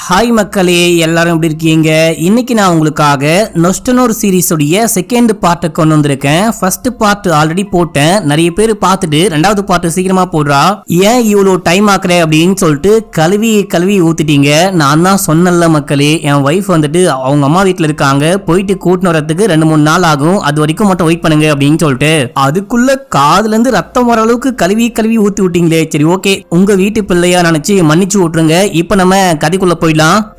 Hi மக்களே, எல்லாரும் எப்படி இருக்கீங்க? இன்னைக்கு நான் உங்களுக்காக நொஸ்டனோர் சீரிஸ் உடைய செகண்ட் பார்ட்டை கொண்டு வந்திருக்கேன். ஃபர்ஸ்ட் பார்ட் ஆல்ரெடி போட்டேன், நிறைய பேர் பார்த்துட்டு ரெண்டாவது பார்ட் சீக்கிரமா போடுறா, ஏன் இவ்வளோ டைம் ஆக்குற அப்படின்னு சொல்லிட்டு கழுவி ஊத்திட்டீங்க. நான் தான் சொன்னல மக்களே, என் ஒய்ஃப் வந்துட்டு அவங்க அம்மா வீட்டுல இருக்காங்க, போயிட்டு கூட்டின்னு வரதுக்கு 2-3 நாள் ஆகும், அது வரைக்கும் மட்டும் வெயிட் பண்ணுங்க அப்படின்னு சொல்லிட்டு அதுக்குள்ள காதுல இருந்து ரத்தம் வர அளவுக்கு கழுவி ஊத்தி விட்டீங்களே. சரி ஓகே, உங்க வீட்டு பிள்ளையா நினைச்சு மன்னிச்சு விட்டுருங்க. இப்ப நம்ம கதைக்குள்ள போயிடலாம்.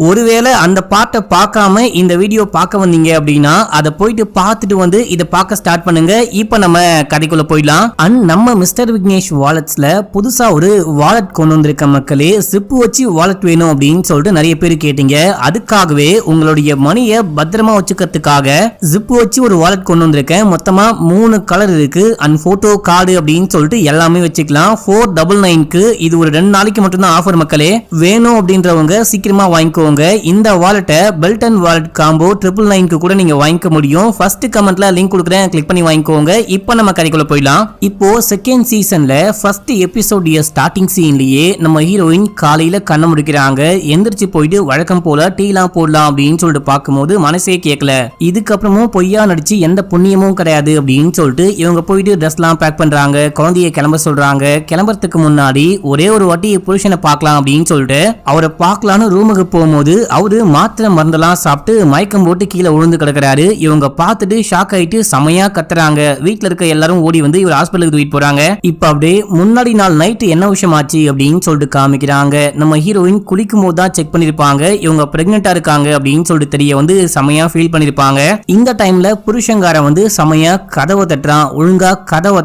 ஒருவேளை அந்த பாட்டை பார்க்காம இந்த வீடியோ பார்க்க வந்தீங்க அப்படின்னா அதை போயிட்டு பார்த்துட்டு வந்து இதை பார்க்க ஸ்டார்ட் பண்ணுங்க. இப்ப நம்ம கதைக்குள்ள போயிடலாம். அண்ட் நம்ம மிஸ்டர் விக்னேஷ் வாலெட்ஸ்ல புதுசா ஒரு வாலெட் கொண்டு வந்திருக்க மக்களே. சிப்பு வச்சு வாலெட் வேணும் அப்படின்னு சொல்லிட்டு நிறைய பேர் கேட்டீங்க. அதுக்காகவே உங்களுடைய மணியை பத்திரமா வச்சுக்கிறதுக்காக ஜிப்பு வச்சு ஒரு வாலெட் கொண்டு வந்திருக்கேன். மொத்தமா 3 கலர் இருக்கு. அண்ட் போட்டோ கார்டு அப்படின்னு சொல்லிட்டு எல்லாமே வச்சுக்கலாம். 499க்கு இது ஒரு 2 நாளைக்கு மட்டும்தான் ஆஃபர் மக்களே. வேணும் அப்படின்றவங்க சீக்கிரமா வாங்கிக்கோங்க. இந்த வாலெட்டை பெல்டன் வாலெட் காம்போ 999க்கு கூட நீங்க வாங்கிக்க முடியும். ஃபர்ஸ்ட் கமெண்ட்ல லிங்க் கொடுக்குறேன், கிளிக் பண்ணி வாங்கிக்கோங்க. இப்போ நம்ம கதைக்குள்ள போயிடலாம். இப்போ செகண்ட் சீசன்ல ஃபர்ஸ்ட் எபிசோட் ஸ்டார்டிங் சீன்லயே நம்ம ஹீரோயின் காலையில கண்ண முடிக்கிறாங்க. எந்திரிச்சு போயிட்டு வழக்கம் போல டீலாம் போடலாம் அப்படின்னு சொல்லிட்டு பார்க்கும்போது மனசே கேட்கல. இதுக்கப்புறமும் பொய்யா நடிச்சு எந்த புண்ணியமும் கிடையாது அப்படின்னு சொல்லிட்டு இவங்க போயிட்டு ட்ரெஸ்லாம் பேக் பண்றாங்க. குழந்தைய கிளம்ப சொல்றாங்க. கிளம்புறதுக்கு முன்னாடி ஒரே ஒரு வாட்டி புருஷனை பார்க்கலாம் அப்படின்னு சொல்லிட்டு அவரை பார்க்கலான்னு ரூமுக்கு போகும்போது அவரு மாத்திரை மருந்தெல்லாம் சாப்பிட்டு மயக்கம் போட்டு கீழே விழுந்து கிடக்குறாரு. இவங்க பார்த்துட்டு ஷாக் ஆயிட்டு செமையா கத்துறாங்க. வீட்டுல இருக்க எல்லாரும் ஓடி வந்து இவர் ஹாஸ்பிட்டலுக்கு தூக்கிட்டு போறாங்க. இப்ப அப்படியே முன்னாடி நாள் நைட் என்ன விஷயம் ஆச்சு அப்படின்னு சொல்லிட்டு காமிக்கிறாங்க. நம்ம ஹீரோயின் குளிக்கும் போது தான் செக் பண்ணிருப்பாங்க இவங்க பிரெக்னெண்டா இருக்காங்க அப்படின்னு சொல்லிட்டு தெரிய வந்து செமையா ஃபீல் பண்ணிருப்பாங்க. இந்த டைம்ல புருஷங்காரன் வந்து செமையா கதவை தட்டுறான். ஒழுங்கா கதவை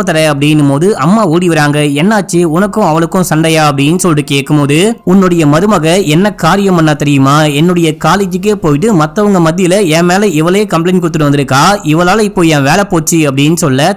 தர அப்படின்னும் போது அம்மா ஓடி வராங்க. என்னாச்சு, உனக்கும் அவளுக்கும் சண்டையா அப்படின்னு சொல்லிட்டு கேட்கும் போது உன்னுடைய மருமக என்ன காரியம் பண்ணா தெரியுமா, என்னுடைய காலேஜுக்கே போயிட்டு மத்தவங்க மத்தியில என் மேல இவளே கம்ப்ளைண்ட் கொடுத்துட்டு வந்திருக்கா, இவளால இப்போ என் வேலை போச்சு அப்படின்னு சொல்ல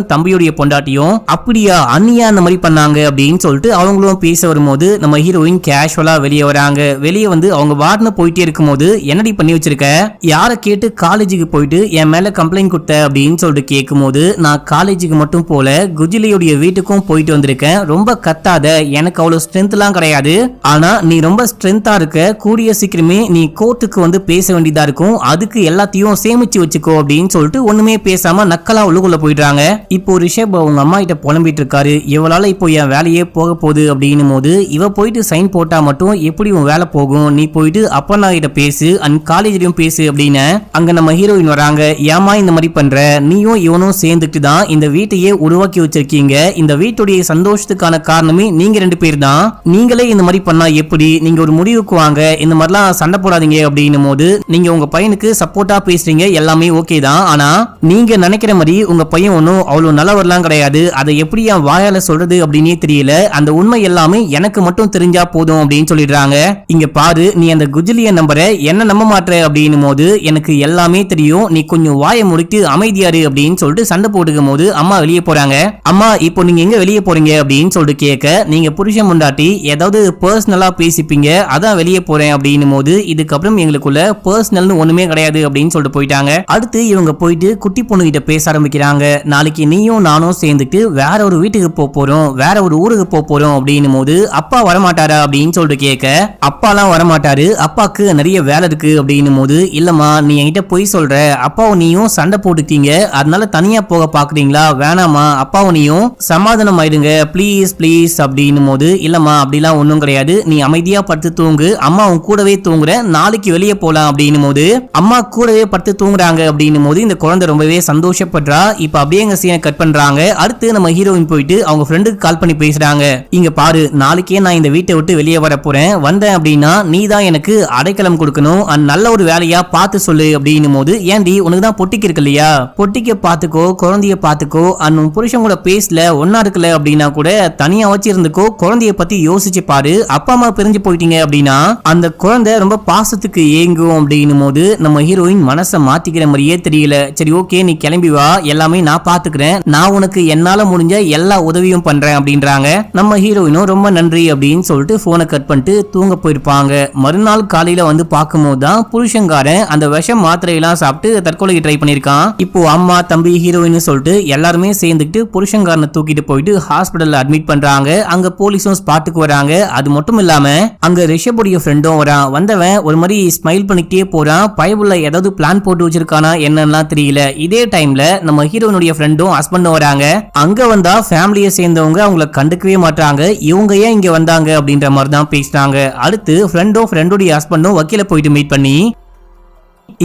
தம்பியுடைய பொண்டாட்டியும் அப்படியா அண்ணியா அந்த மாதிரி பண்ணாங்க அப்படின்னு சொல்லிட்டு அவங்களும் பேச வரும்போது நம்ம ஹீரோயின் கேஷுவலா வெளியே வராங்க. வெளியே வந்து அவங்க வார்டுன்னு போயிட்டே இருக்கும் போது என்னடி பண்ணி வச்சிருக்க, யார கேட்டு காலேஜுக்கு போயிட்டு என் மேல கம்ப்ளைண்ட் கொடுத்த அப்படின்னு சொல்லிட்டு கேட்கும் போது நான் காலேஜுக்கு மட்டும் போல குஜிலியுடைய வீட்டுக்கும் போயிட்டு வந்திருக்கேன். ரொம்ப கத்தாத, எனக்கு அவ்வளவு ஸ்ட்ரென்த் எல்லாம் கிடையாது, ஆனா நீ ரொம்ப ஸ்ட்ரென்த்தா இருக்க, கூடிய சீக்கிரமே நீ கோர்ட்டுக்கு வந்து பேச வேண்டியதா இருக்கும், அதுக்கு எல்லாத்தையும் சேமிச்சு வச்சுக்கோ அப்படின்னு சொல்லிட்டு ஒண்ணுமே பேசாம நக்கலா உள்ளுக்குள்ள போயிடுறாங்க. இப்போ ரிஷப் அவங்க அம்மா கிட்ட புலம்பிட்டு இருக்காரு. இவளால இப்போ என் வேலையே போக போகுது அப்படின்னும் போது இவ போயிட்டு சைன் போட்டா மட்டும் எப்படி உன் வேலை போகும், நீ போயிட்டு அப்பா கிட்ட பேசு அண்ட் காலேஜ்லயும் பேசு அப்படின்னு அங்க நம்ம ஹீரோயின் வராங்க. ஏமா இந்த மாதிரி பண்ற, நீயும் இவனும் சேர்ந்துட்டு தான் இந்த வீட்டையே உருவாக்கி வச்சிருக்கீங்க, இந்த வீட்டுடைய சந்தோஷத்துக்கான காரணமே நீங்க 2 பேர் தான், நீங்களே இந்த மாதிரி பண்ணா எப்படி, நீங்க ஒரு முடிவுக்கு வாங்க, இந்த மாதிரிலாம் சண்டை போடாதீங்க அப்படின்னும் போது நீங்க உங்க பையனுக்கு சப்போர்ட்டா பேசுறீங்க, எல்லாமே ஓகே தான், ஆனா நீங்க நினைக்கிற மாதிரி உங்க பையன் ஒன்னும் அவ்வளவு நல்லவர்லாம் கிடையாது, அதை எப்படி என் வாயால சொல்றது அப்படின்னே தெரியல, அந்த உண்மை எல்லாமே எனக்கு மட்டும் தெரிஞ்சா போதும் அப்படின்னு சொல்லிடுறாங்க. இங்க பாரு, நீ அந்த குஜிலிய நம்பரை என்ன நம்ப மாட்டற அப்படின்னும் போது எனக்கு எல்லாமே தெரியும், நீ கொஞ்சம் வாயை முடித்து அமைதியாரு அப்படின்னு சொல்லிட்டு சண்டை போட்டுக்கும் போது அம்மா வெளியே போறாங்க. அம்மா இப்போ நீங்க எங்க வெளியே போறீங்க அப்படின்னு சொல்லிட்டு கேட்க, நீங்க புருஷன் முண்டாட்டி ஏதாவது பர்சனலா பேசிப்பீங்க, அதான் வெளியே போறேன் அப்படின்னும் போது இதுக்கப்புறம் எங்களுக்குள்ள பர்சனல்னு ஒண்ணுமே கிடையாது அப்படின்னு சொல்லிட்டு போயிட்டாங்க. அடுத்து இவங்க போயிட்டு குட்டி பொண்ணு கிட்ட பேச ஆரம்பிக்கிறாங்க. நாளைக்கு நீயும் நானும் சேர்ந்துட்டு வேற ஒரு வீட்டுக்கு போறோம், வேற ஒரு ஊருக்கு போறோம் அப்படின்னும் போது அப்பா வரமாட்டாரா அப்படின்னு சொல்லிட்டு கேட்க, அப்பாலாம் வரமாட்டாரு, அப்பாக்கு நிறைய வேலை இருக்கு அப்படின்னும் போது இல்லம்மா நீ என்கிட்ட போய் சொல்ற, அப்பாவும் நீயும் சண்டை போட்டுட்டீங்க, அதனால தனியா போக பாக்குறீங்களா, வேணாமா, அப்பாவும் நீயும் சமாதானம் ஆயிடுங்க ப்ளீஸ் ப்ளீஸ் அப்படின்னும் போது இல்லம்மா அப்படிலாம் ஒண்ணும் கிடையாது, நீ அமைதியா படுத்து தூங்கு, அம்மா உன் கூடவே தூங்குற, நாளைக்கு வெளியே போலாம் அப்படின்னும் போது அம்மா கூடவே படுத்து தூங்குறாங்க அப்படின்னும் போது இந்த குழந்தை ரொம்பவே சந்தோஷப்படுறா. இப்ப அப்படியே எங்க சீனை கட் பண்றாங்க. அடுத்து நம்ம ஹீரோயின் போயிட்டு அவங்க ஃப்ரெண்டுக்கு கால் பண்ணி பேசுறாங்க. இங்க பாரு, நாளைக்கே நான் இந்த வீட்டை விட்டு வெளியே வர போறேன், வந்தேன் அப்படின்னா நீ தான் எனக்கு அடைக்கலம் கொடுக்கணும், நல்ல ஒரு வேலையா பார்த்து சொல்லு அப்படின்னும் போது ஏண்டி உனக்கு தான் பொட்டிக்கு இருக்கு இல்லையா, பொட்டிக்க பாத்துக்கோ, குழந்தைய பாத்துக்கோ, அண்ணன் புருஷன் கூட பேசல ஒன்னா இருக்கல அப்படின்னா கூட தனியா வச்சு இருந்துக்கோ, குழந்தைய பத்தி யோசிச்சு பாரு, அப்பா அம்மா பிரிஞ்சு போயிட்டீங்க அப்படின்னா அந்த குழந்தை ரொம்ப பாசத்துக்கு ஏங்கும் அப்படின்னும் போது நம்ம ஹீரோயின் மனசை மாத்திக்கிற மாதிரியே தெரியல. சரி ஓகே நீ கிளம்பி வா, எல்லாமே நான் பாத்துக்கிறேன், நான் உனக்கு என்னால முடிஞ்ச எல்லா உதவியும் பண்றேன் அப்படின்றாங்க. நம்ம ஹீரோயினும் ரொம்ப நன்றி அப்படின்னு சொல்லிட்டு போனை கட் பண்ணிட்டு தூங்க போயிருப்பாங்க. மறுநாள் காலையில வந்து பார்க்கும்போது தான் புருஷங்காரன் அந்த விஷம் மாத்திரையெல்லாம் சாப்பிட்டு தற்கொலைக்கு ட்ரை பண்ணிருக்கான். இப்போ அம்மா தம்பி ஹீரோயின் சொல்லிட்டு எல்லாருமே சேர்ந்துட்டு புருஷங்காரனை தூக்கிட்டு போயிட்டு ஹாஸ்பிட்டல்ல அட்மிட் பண்றாங்க. அங்க போலீஸும் ஸ்பாட்டுக்கு வராங்க. அது மட்டும் இல்லாம அங்க ரிஷபுடைய ஃப்ரெண்டும் வரான். வந்தவன் ஒரு மாதிரி ஸ்மைல் பண்ணிக்கிட்டே போறான். பயபுள்ள ஏதாவது பிளான் போட்டு வச்சிருக்கானா என்னன்னா தெரியல. இதே டைம்ல நம்ம ஹீரோனுடைய ஃப்ரெண்டும் ஹஸ்பண்டும் வராங்க. அங்க வந்தா ஃபேமிலியை சேர்ந்தவங்க அவங்கள கண்டுக்கவே மாட்டாங்க. இவங்க ஏன் இங்க வந்தாங்க அப்படின்ற மாதிரி தான் பேசினாங்க. அடுத்து ஃப்ரெண்டும் ஃப்ரெண்டுடைய ஹஸ்பண்டும் வக்கீல போயிட்டு மீட் பண்ணி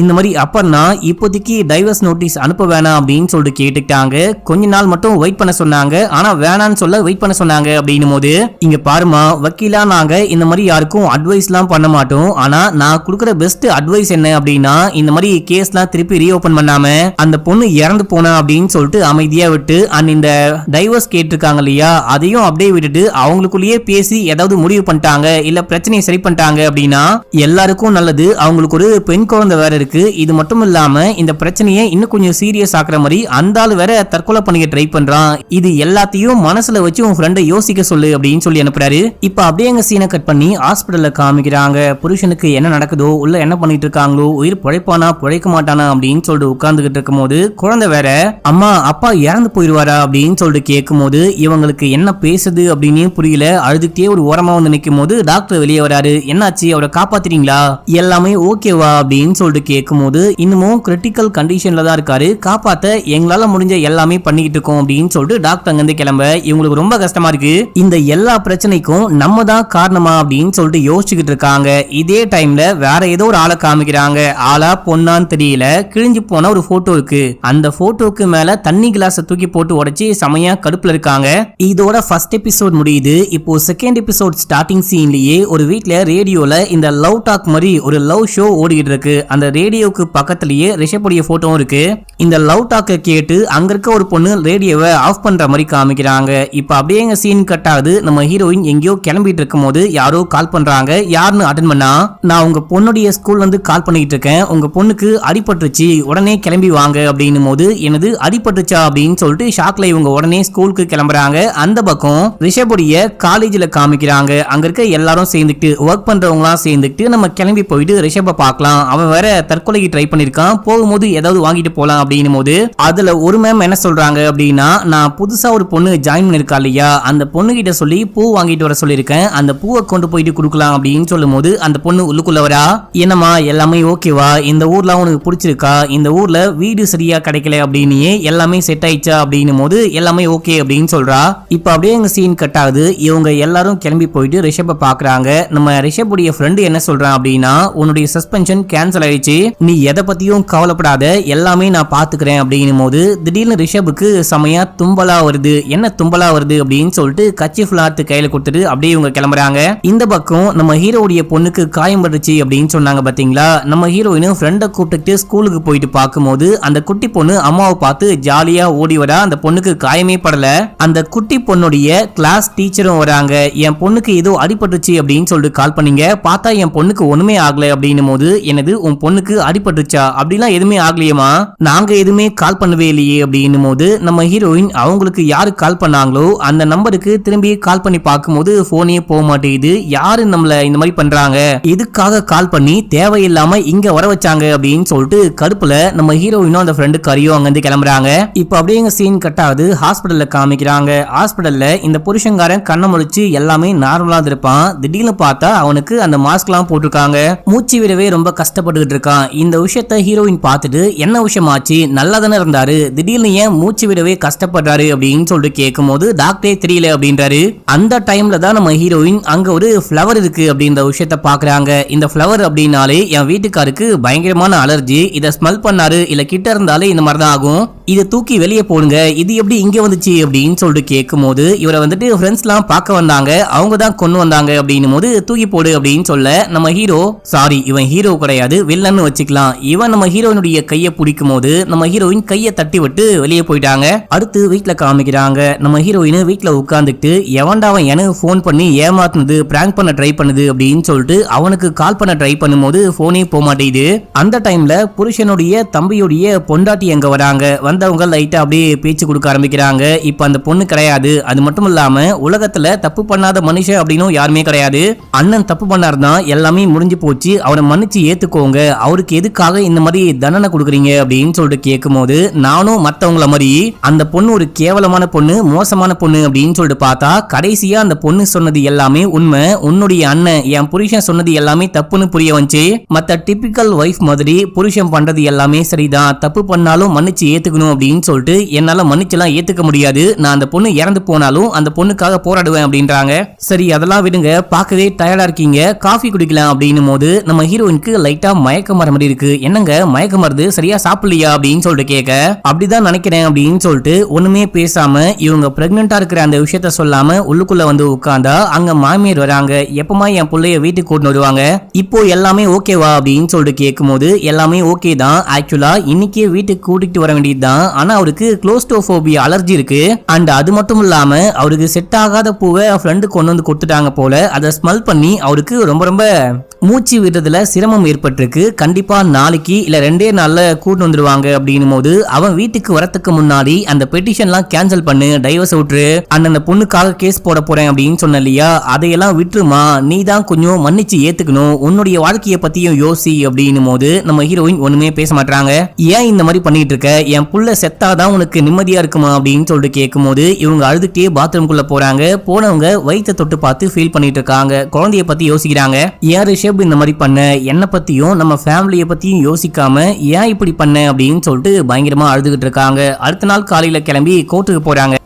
இந்த மாதிரி அப்பர்னா இப்போதைக்கு டைவர்ஸ் நோட்டீஸ் அனுப்ப வேணாம் அப்படின்னு சொல்லிட்டு கேட்டுக்கிட்டாங்க. கொஞ்ச நாள் மட்டும் வெயிட் பண்ண சொன்னாங்க. ஆனா வேணான்னு சொல்ல வெயிட் பண்ண சொன்னாங்க. அப்படின்னும் போது இங்க பாருமா வக்கீலா நாங்க இந்த மாதிரி யாருக்கும் அட்வைஸ் எல்லாம் பண்ண மாட்டோம். ஆனா நான் கொடுக்குற பெஸ்ட் அட்வைஸ் என்ன அப்படின்னா இந்த மாதிரி கேஸ்லாம் திருப்பி ரீஓபன் பண்ணாம அந்த பொண்ணு இறந்து போனா அப்படின்னு சொல்லிட்டு அமைதியா விட்டு இந்த டைவர்ஸ் கேட்டிருக்காங்க இல்லையா அதையும் அப்படியே விட்டுட்டு அவங்களுக்குள்ளேயே பேசி ஏதாவது முடிவு பண்ணிட்டாங்க இல்ல பிரச்சனையை சரி பண்ணிட்டாங்க அப்படின்னா எல்லாருக்கும் நல்லது. அவங்களுக்கு ஒரு பெண் குழந்தை வேற இருக்கு. இது மட்டும் இல்லாம இந்த பிரச்சனையை இன்னும் கொஞ்சம் சீரியஸ் ஆக்குற மாதிரி அந்த ஆளு வேற தற்கொலை பண்ணிக்க ட்ரை பண்றான். இது எல்லாத்தையும் மனசுல வச்சு உன் ஃப்ரெண்டை யோசிக்க சொல்லு அப்படின்னு சொல்லி அனுப்புறாரு. இப்ப அப்படியே எங்க சீனை கட் பண்ணி ஹாஸ்பிடல்ல காமிக்கிறாங்க. புருஷனுக்கு என்ன நடக்குதோ உள்ள என்ன பண்ணிட்டு இருக்காங்களோ உயிர் பிழைப்பானா பிழைக்க மாட்டானா அப்படின்னு சொல்லிட்டு உட்கார்ந்துகிட்டு இருக்கும் போது குழந்தை வேற அம்மா அப்பா இறந்து போயிடுவாரா அப்படின்னு சொல்லிட்டு கேட்கும் போது இவங்களுக்கு என்ன பேசுது அப்படின்னு புரியல. அழுதுகிட்டே ஒரு ஓரமா வந்து நிற்கும் போது டாக்டர் வெளியே வராரு. என்னாச்சு அவரை காப்பாத்துறீங்களா எல்லாமே ஓகேவா அப்படின்னு சொல்லிட்டு கேட்கும்போது இன்னமும் கிரிட்டிக்கல் கண்டிஷன்ல தான் இருக்காரு. காப்பாத்த எங்களால முடிஞ்ச எல்லாமே பண்ணிக்கிட்டு இருக்கோம் அப்படின்னு சொல்லிட்டு டாக்டர் அங்கிருந்து கிளம்ப இவங்களுக்கு ரொம்ப கஷ்டமா இருக்கு. இந்த எல்லா பிரச்சனைக்கும் நம்ம தான் காரணமா அப்படின்னு சொல்லிட்டு யோசிச்சுக்கிட்டு இருக்காங்க. இதே டைம்ல வேற ஏதோ ஒரு ஆளை காமிக்கிறாங்க. ஆளா பொண்ணான்னு தெரியல. கிழிஞ்சு போன ஒரு போட்டோ இருக்கு. அந்த போட்டோக்கு மேல தண்ணி கிளாஸை தூக்கி போட்டு உடைச்சு செமையா கடுப்புல இருக்காங்க. இதோட ஃபர்ஸ்ட் எபிசோட் முடியுது. இப்போ செகண்ட் எபிசோட் ஸ்டார்டிங் சீன்லயே ஒரு வீட்ல ரேடியோல இந்த லவ் டாக் மாதிரி ஒரு லவ் ஷோ ஓடிட்டு இருக்கு. அந்த ரேடியோக்கு பக்கத்திலேயே ரிஷபுடைய போட்டோவும் இருக்கு. இந்த லவ் டாக்க கேட்டு அங்க இருக்க ஒரு பொண்ணு ரேடியோவை ஆஃப் பண்ற மாதிரி காமிக்கிறாங்க. இப்ப அப்படியே எங்க சீன் கட் ஆகுது. நம்ம ஹீரோயின் எங்கேயோ கிளம்பிட்டு இருக்கும் போது யாரோ கால் பண்றாங்க. யாருன்னு அட்டன் பண்ணா நான் உங்க பொண்ணுடைய ஸ்கூல்ல இருந்து கால் பண்ணிட்டு இருக்கேன். உங்க பொண்ணுக்கு அடிபட்டுருச்சு உடனே கிளம்பி வாங்க அப்படின்னும் போது எனது அடிபட்டுச்சா அப்படின்னு சொல்லிட்டு ஷாக்ல இவங்க உடனே ஸ்கூலுக்கு கிளம்புறாங்க. அந்த பக்கம் ரிஷபுடைய காலேஜ்ல காமிக்கிறாங்க. அங்க இருக்க எல்லாரும் சேர்ந்துட்டு ஒர்க் பண்றவங்களாம் சேர்ந்துட்டு நம்ம கிளம்பி போயிட்டு ரிஷப பார்க்கலாம். அவன் வேற தற்கொலைக்கு ட்ரை பண்ணிருக்கான். போகும்போது ஏதாவது வாங்கிட்டு போலாம் அப்படின்னும் போது அதுல ஒரு மேம் என்ன சொல்றாங்க அப்படின்னா நான் புதுசா ஒரு பொண்ணு ஜாயின் பண்ணிருக்கா இல்லையா அந்த பொண்ணு கிட்ட சொல்லி பூ வாங்கிட்டு வர சொல்லியிருக்கேன். அந்த பூவை கொண்டு போயிட்டு கொடுக்கலாம் அப்படின்னு சொல்லும் போது அந்த பொண்ணு உள்ளுக்குள்ள வரா. என்னமா எல்லாமே ஓகேவா இந்த ஊர்ல உனக்கு பிடிச்சிருக்கா இந்த ஊர்ல வீடு சரியா கிடைக்கல அப்படின்னு எல்லாமே செட் ஆயிடுச்சா அப்படின்னும் போது எல்லாமே ஓகே அப்படின்னு சொல்றா. இப்ப அப்படியே எங்க சீன் கட் ஆகுது. இவங்க எல்லாரும் கிளம்பி போயிட்டு ரிஷப பாக்குறாங்க. நம்ம ரிஷபுடைய ஃப்ரெண்டு என்ன சொல்றான் அப்படின்னா உன்னுடைய சஸ்பென்ஷன் கேன்சல் ஆயிடுச்சு நீ எதை பத்தியும் கவலைப்படாத எல்லாமே நான் பாத்துக்கிறேன் அப்படின்னும் போது திடீர்னு ரிஷபுக்கு செமையா தும்பலா வருது. என்ன தும்பலா வருது அப்படின்னு சொல்லிட்டு கட்சி ஃபுல்லாத்து கையில கொடுத்துட்டு அப்படியே இவங்க கிளம்புறாங்க. இந்த பக்கம் நம்ம ஹீரோடைய பொண்ணுக்கு காயம் பட்டுச்சு அப்படின்னு சொன்னாங்க பாத்தீங்களா. நம்ம ஹீரோயினும் ஃப்ரெண்டை கூப்பிட்டு ஸ்கூலுக்கு போயிட்டு பார்க்கும்போது அந்த குட்டி பொண்ணு அம்மாவை பார்த்து ஜாலியா ஓடி வரா. அந்த பொண்ணுக்கு காயமே படல. அந்த குட்டி பொண்ணுடைய கிளாஸ் டீச்சரும் வராங்க. என் பொண்ணுக்கு ஏதோ அடிபட்டுச்சு அப்படின்னு சொல்லிட்டு கால் பண்ணீங்க. பார்த்தா என் பொண்ணுக்கு ஒண்ணுமே ஆகல அப்படின்னும் போது எனது உன் பொண்ணுக்கு அடிபட்டுச்சா அப்படிலாம் எதுவுமே ஆகலையமா நாங்க எதுவுமே கால் பண்ணவே இல்லையே அப்படின்னும் போது நம்ம ஹீரோயின் அவங்களுக்கு யாரு கால் பண்ணாங்களோ அந்த நம்பருக்கு திரும்பி கால் பண்ணி பார்க்கும்போது போனே போக மாட்டேங்குது. யாரு நம்மள இந்த மாதிரி பண்றாங்க எதுக்காக கால் பண்ணி தேவையில்லாம இங்க வர வச்சாங்க அப்படின்னு சொல்லிட்டு கடுப்புல நம்ம ஹீரோயினும் அந்த ஃப்ரெண்டு கறியும் அங்க இருந்து கிளம்புறாங்க. இப்ப அப்படியே எங்க சீன் கட் ஆகுது. ஹாஸ்பிடல்ல காமிக்கிறாங்க. ஹாஸ்பிடல்ல இந்த புருஷங்காரன் கண்ணை முழிச்சு எல்லாமே நார்மலா இருப்பான். திடீர்னு பார்த்தா அவனுக்கு அந்த மாஸ்க் எல்லாம் போட்டிருக்காங்க. மூச்சு விடவே ரொம்ப கஷ்டப்பட்டுக்கிட்டு இருக்கான். இந்த விஷயத்த ஹீரோயின் பார்த்துட்டு என்ன விஷயமாச்சு நல்லா தானே இருந்தாரு திடீர்னு ஏன் மூச்சு விடவே கஷ்டப்படுறாரு அப்படின்னு சொல்லிட்டு கேட்கும் போது டாக்டரே தெரியல அப்படின்றாரு. அந்த டைம்ல தான் நம்ம ஹீரோயின் அங்க ஒரு ஃப்ளவர் இருக்கு அப்படின்ற விஷயத்த பாக்குறாங்க. இந்த ஃப்ளவர் அப்படின்னாலே என் வீட்டுக்காருக்கு பயங்கரமான அலர்ஜி. இதை ஸ்மெல் பண்ணாரு இல்ல கிட்ட இருந்தாலே இந்த மாதிரி தான் ஆகும். இதை தூக்கி வெளியே போடுங்க. இது எப்படி இங்க வந்துச்சு அப்படின்னு சொல்லிட்டு கேட்கும் போது இவரை வந்துட்டு ஃப்ரெண்ட்ஸ் எல்லாம் பார்க்க வந்தாங்க. அவங்க தான் கொண்டு வந்தாங்க அப்படின்னும் போது தூக்கி போடு அப்படின்னு சொல்ல நம்ம ஹீரோ சாரி இவன் ஹீரோ கிடையாது வில்லன்னு வச்சுக்கலாம். இவன் நம்ம ஹீரோயினுடைய கையை பிடிக்கும் போது நம்ம ஹீரோயின் கையை தட்டி விட்டு வெளியே போயிட்டாங்க. அடுத்து வீட்டுல காமிக்கிறாங்க. நம்ம ஹீரோயின் வீட்டுல உட்கார்ந்துட்டு எவன்டா அவன் எனக்கு போன் பண்ணி ஏமாத்துனது பிராங்க் பண்ண ட்ரை பண்ணுது அப்படின்னு சொல்லிட்டு அவனுக்கு கால் பண்ண ட்ரை பண்ணும்போது போனே போக மாட்டேங்குது. அந்த டைம்ல புருஷனுடைய தம்பியுடைய பொண்டாட்டி அங்க வராங்க. வந்தவங்க லைட்டா அப்படியே பேச்சு கொடுக்க ஆரம்பிக்கிறாங்க. இப்ப அந்த பொண்ணு கிடையாது. அது மட்டும் இல்லாம உலகத்துல தப்பு பண்ணாத மனுஷன் அப்படின்னு யாருமே கிடையாது. அண்ணன் தப்பு பண்ணாருதான் எல்லாமே முடிஞ்சு போச்சு அவனை மன்னிச்சு ஏத்துக்கோங்க அவருக்கு எதுக்காக இந்த மாதிரி தண்டனை கொடுக்குறீங்க அப்படின்னு சொல்லிட்டு கேட்கும்போது, நானும் மத்தவங்கள மாதிரி அந்த பொண்ணு ஒரு கேவலமான பொண்ணு, மோசமான பொண்ணு அப்படின்னு சொல்லிட்டு பார்த்தா கடைசியா அந்த பொண்ணு சொன்னது எல்லாமே உண்மை, உன்னுடைய அண்ணன் என் புருஷன் சொன்னது எல்லாமே தப்புன்னு புரிய வந்துச்சு. மத்த டிபிக்கல் வைஃப் மாதிரி புருஷன் பண்றது எல்லாமே சரிதான், தப்பு பண்ணாலும் மன்னிச்சு ஏத்துக்கணும் அப்படின்னு சொல்லிட்டு என்னால மன்னிச்செல்லாம் ஏத்துக்க முடியாது, நான் அந்த பொண்ணு இறந்து போனாலும் அந்த பொண்ணுக்காக போராடுவேன் அப்படின்றாங்க. சரி அதெல்லாம் விடுங்க, பார்க்கவே டயர்டா இருக்கீங்க, காஃபி குடிக்கலாம் அப்படின்னும் போது நம்ம ஹீரோயினுக்கு லைட்டா மயக்கம் வர மாதிரி இருக்கு. என்னங்க மயக்கம் வருது, சரியா சாப்பிடலையா அப்படின்னு சொல்லிட்டு கேட்க, அப்படிதான் நினைக்கிறேன் அப்படின்னு சொல்லிட்டு ஒண்ணுமே பேசாம இவங்க பிரெக்னெண்டா இருக்கிற அந்த விஷயத்த சொல்லாம உள்ளுக்குள்ள வந்து உட்கார்ந்தா அங்க மாமியார் வராங்க. எப்பமா என் பிள்ளைய வீட்டுக்கு கூட்டு வருவாங்க, இப்போ எல்லாமே ஓகேவா அப்படின்னு சொல்லிட்டு கேட்கும்போது எல்லாமே ஓகே தான், ஆக்சுவலா இன்னைக்கே வீட்டுக்கு கூட்டிட்டு வர வேண்டியதுதான், ஆனா அவருக்கு க்ளோஸ்ட்ரோபோபியா அலர்ஜி இருக்கு, அண்ட் அது மட்டும் இல்லாம அவருக்கு செட் ஆகாத பூவை ஃப்ரெண்டு கொண்டு வந்து கொடுத்துட்டாங்க போல, அதை ஸ்மெல் பண்ணி அவருக்கு ரொம்ப ரொம்ப மூச்சு விடுறதுல சிரமம் ஏற்பட்டிருக்கு, கண்டிப்பா நாளைக்கு இல்ல 2 நாள்ல கூட்டு வந்துருவாங்க அப்படின்னும் போது அவன் வீட்டுக்கு வரத்துக்கு முன்னாடி அந்த பெட்டிஷன்லாம் கேன்சல் பண்ணு, டைவர்ஸ் விட்டுரு, அந்த பொண்ணுக்காக கேஸ் போட போறேன் அப்படின்னு சொன்ன இல்லையா, அதையெல்லாம் விட்டுருமா, நீ தான் கொஞ்சம் மன்னிச்சு ஏத்துக்கணும், உன்னுடைய வாழ்க்கையை பத்தியும் யோசி அப்படின்னும் போது நம்ம ஹீரோயின் ஒண்ணுமே பேச மாட்டாங்க. ஏன் இந்த மாதிரி பண்ணிட்டு இருக்க, என் புள்ள செத்தாதான் உனக்கு நிம்மதியா இருக்குமா அப்படின்னு சொல்லிட்டு கேட்கும் போது இவங்க அழுதுட்டே பாத்ரூம்குள்ள போறாங்க. போனவங்க வயிற்ற தொட்டு பார்த்து ஃபீல் பண்ணிட்டு இருக்காங்க, குழந்தைய பத்தி யோசிக்கிறாங்க. ஏன் ரிஷப் இந்த மாதிரி பண்ண, என்ன பத்தியும் நம்ம ஃபேமிலியை பத்தியும் யோசிக்காம ஏன் இப்படி பண்ண அப்படின்னு சொல்லிட்டு பயங்கரமா அழுதுகிட்டு இருக்காங்க. அடுத்த நாள் காலையில கிளம்பி கோர்ட்டுக்கு போறாங்க.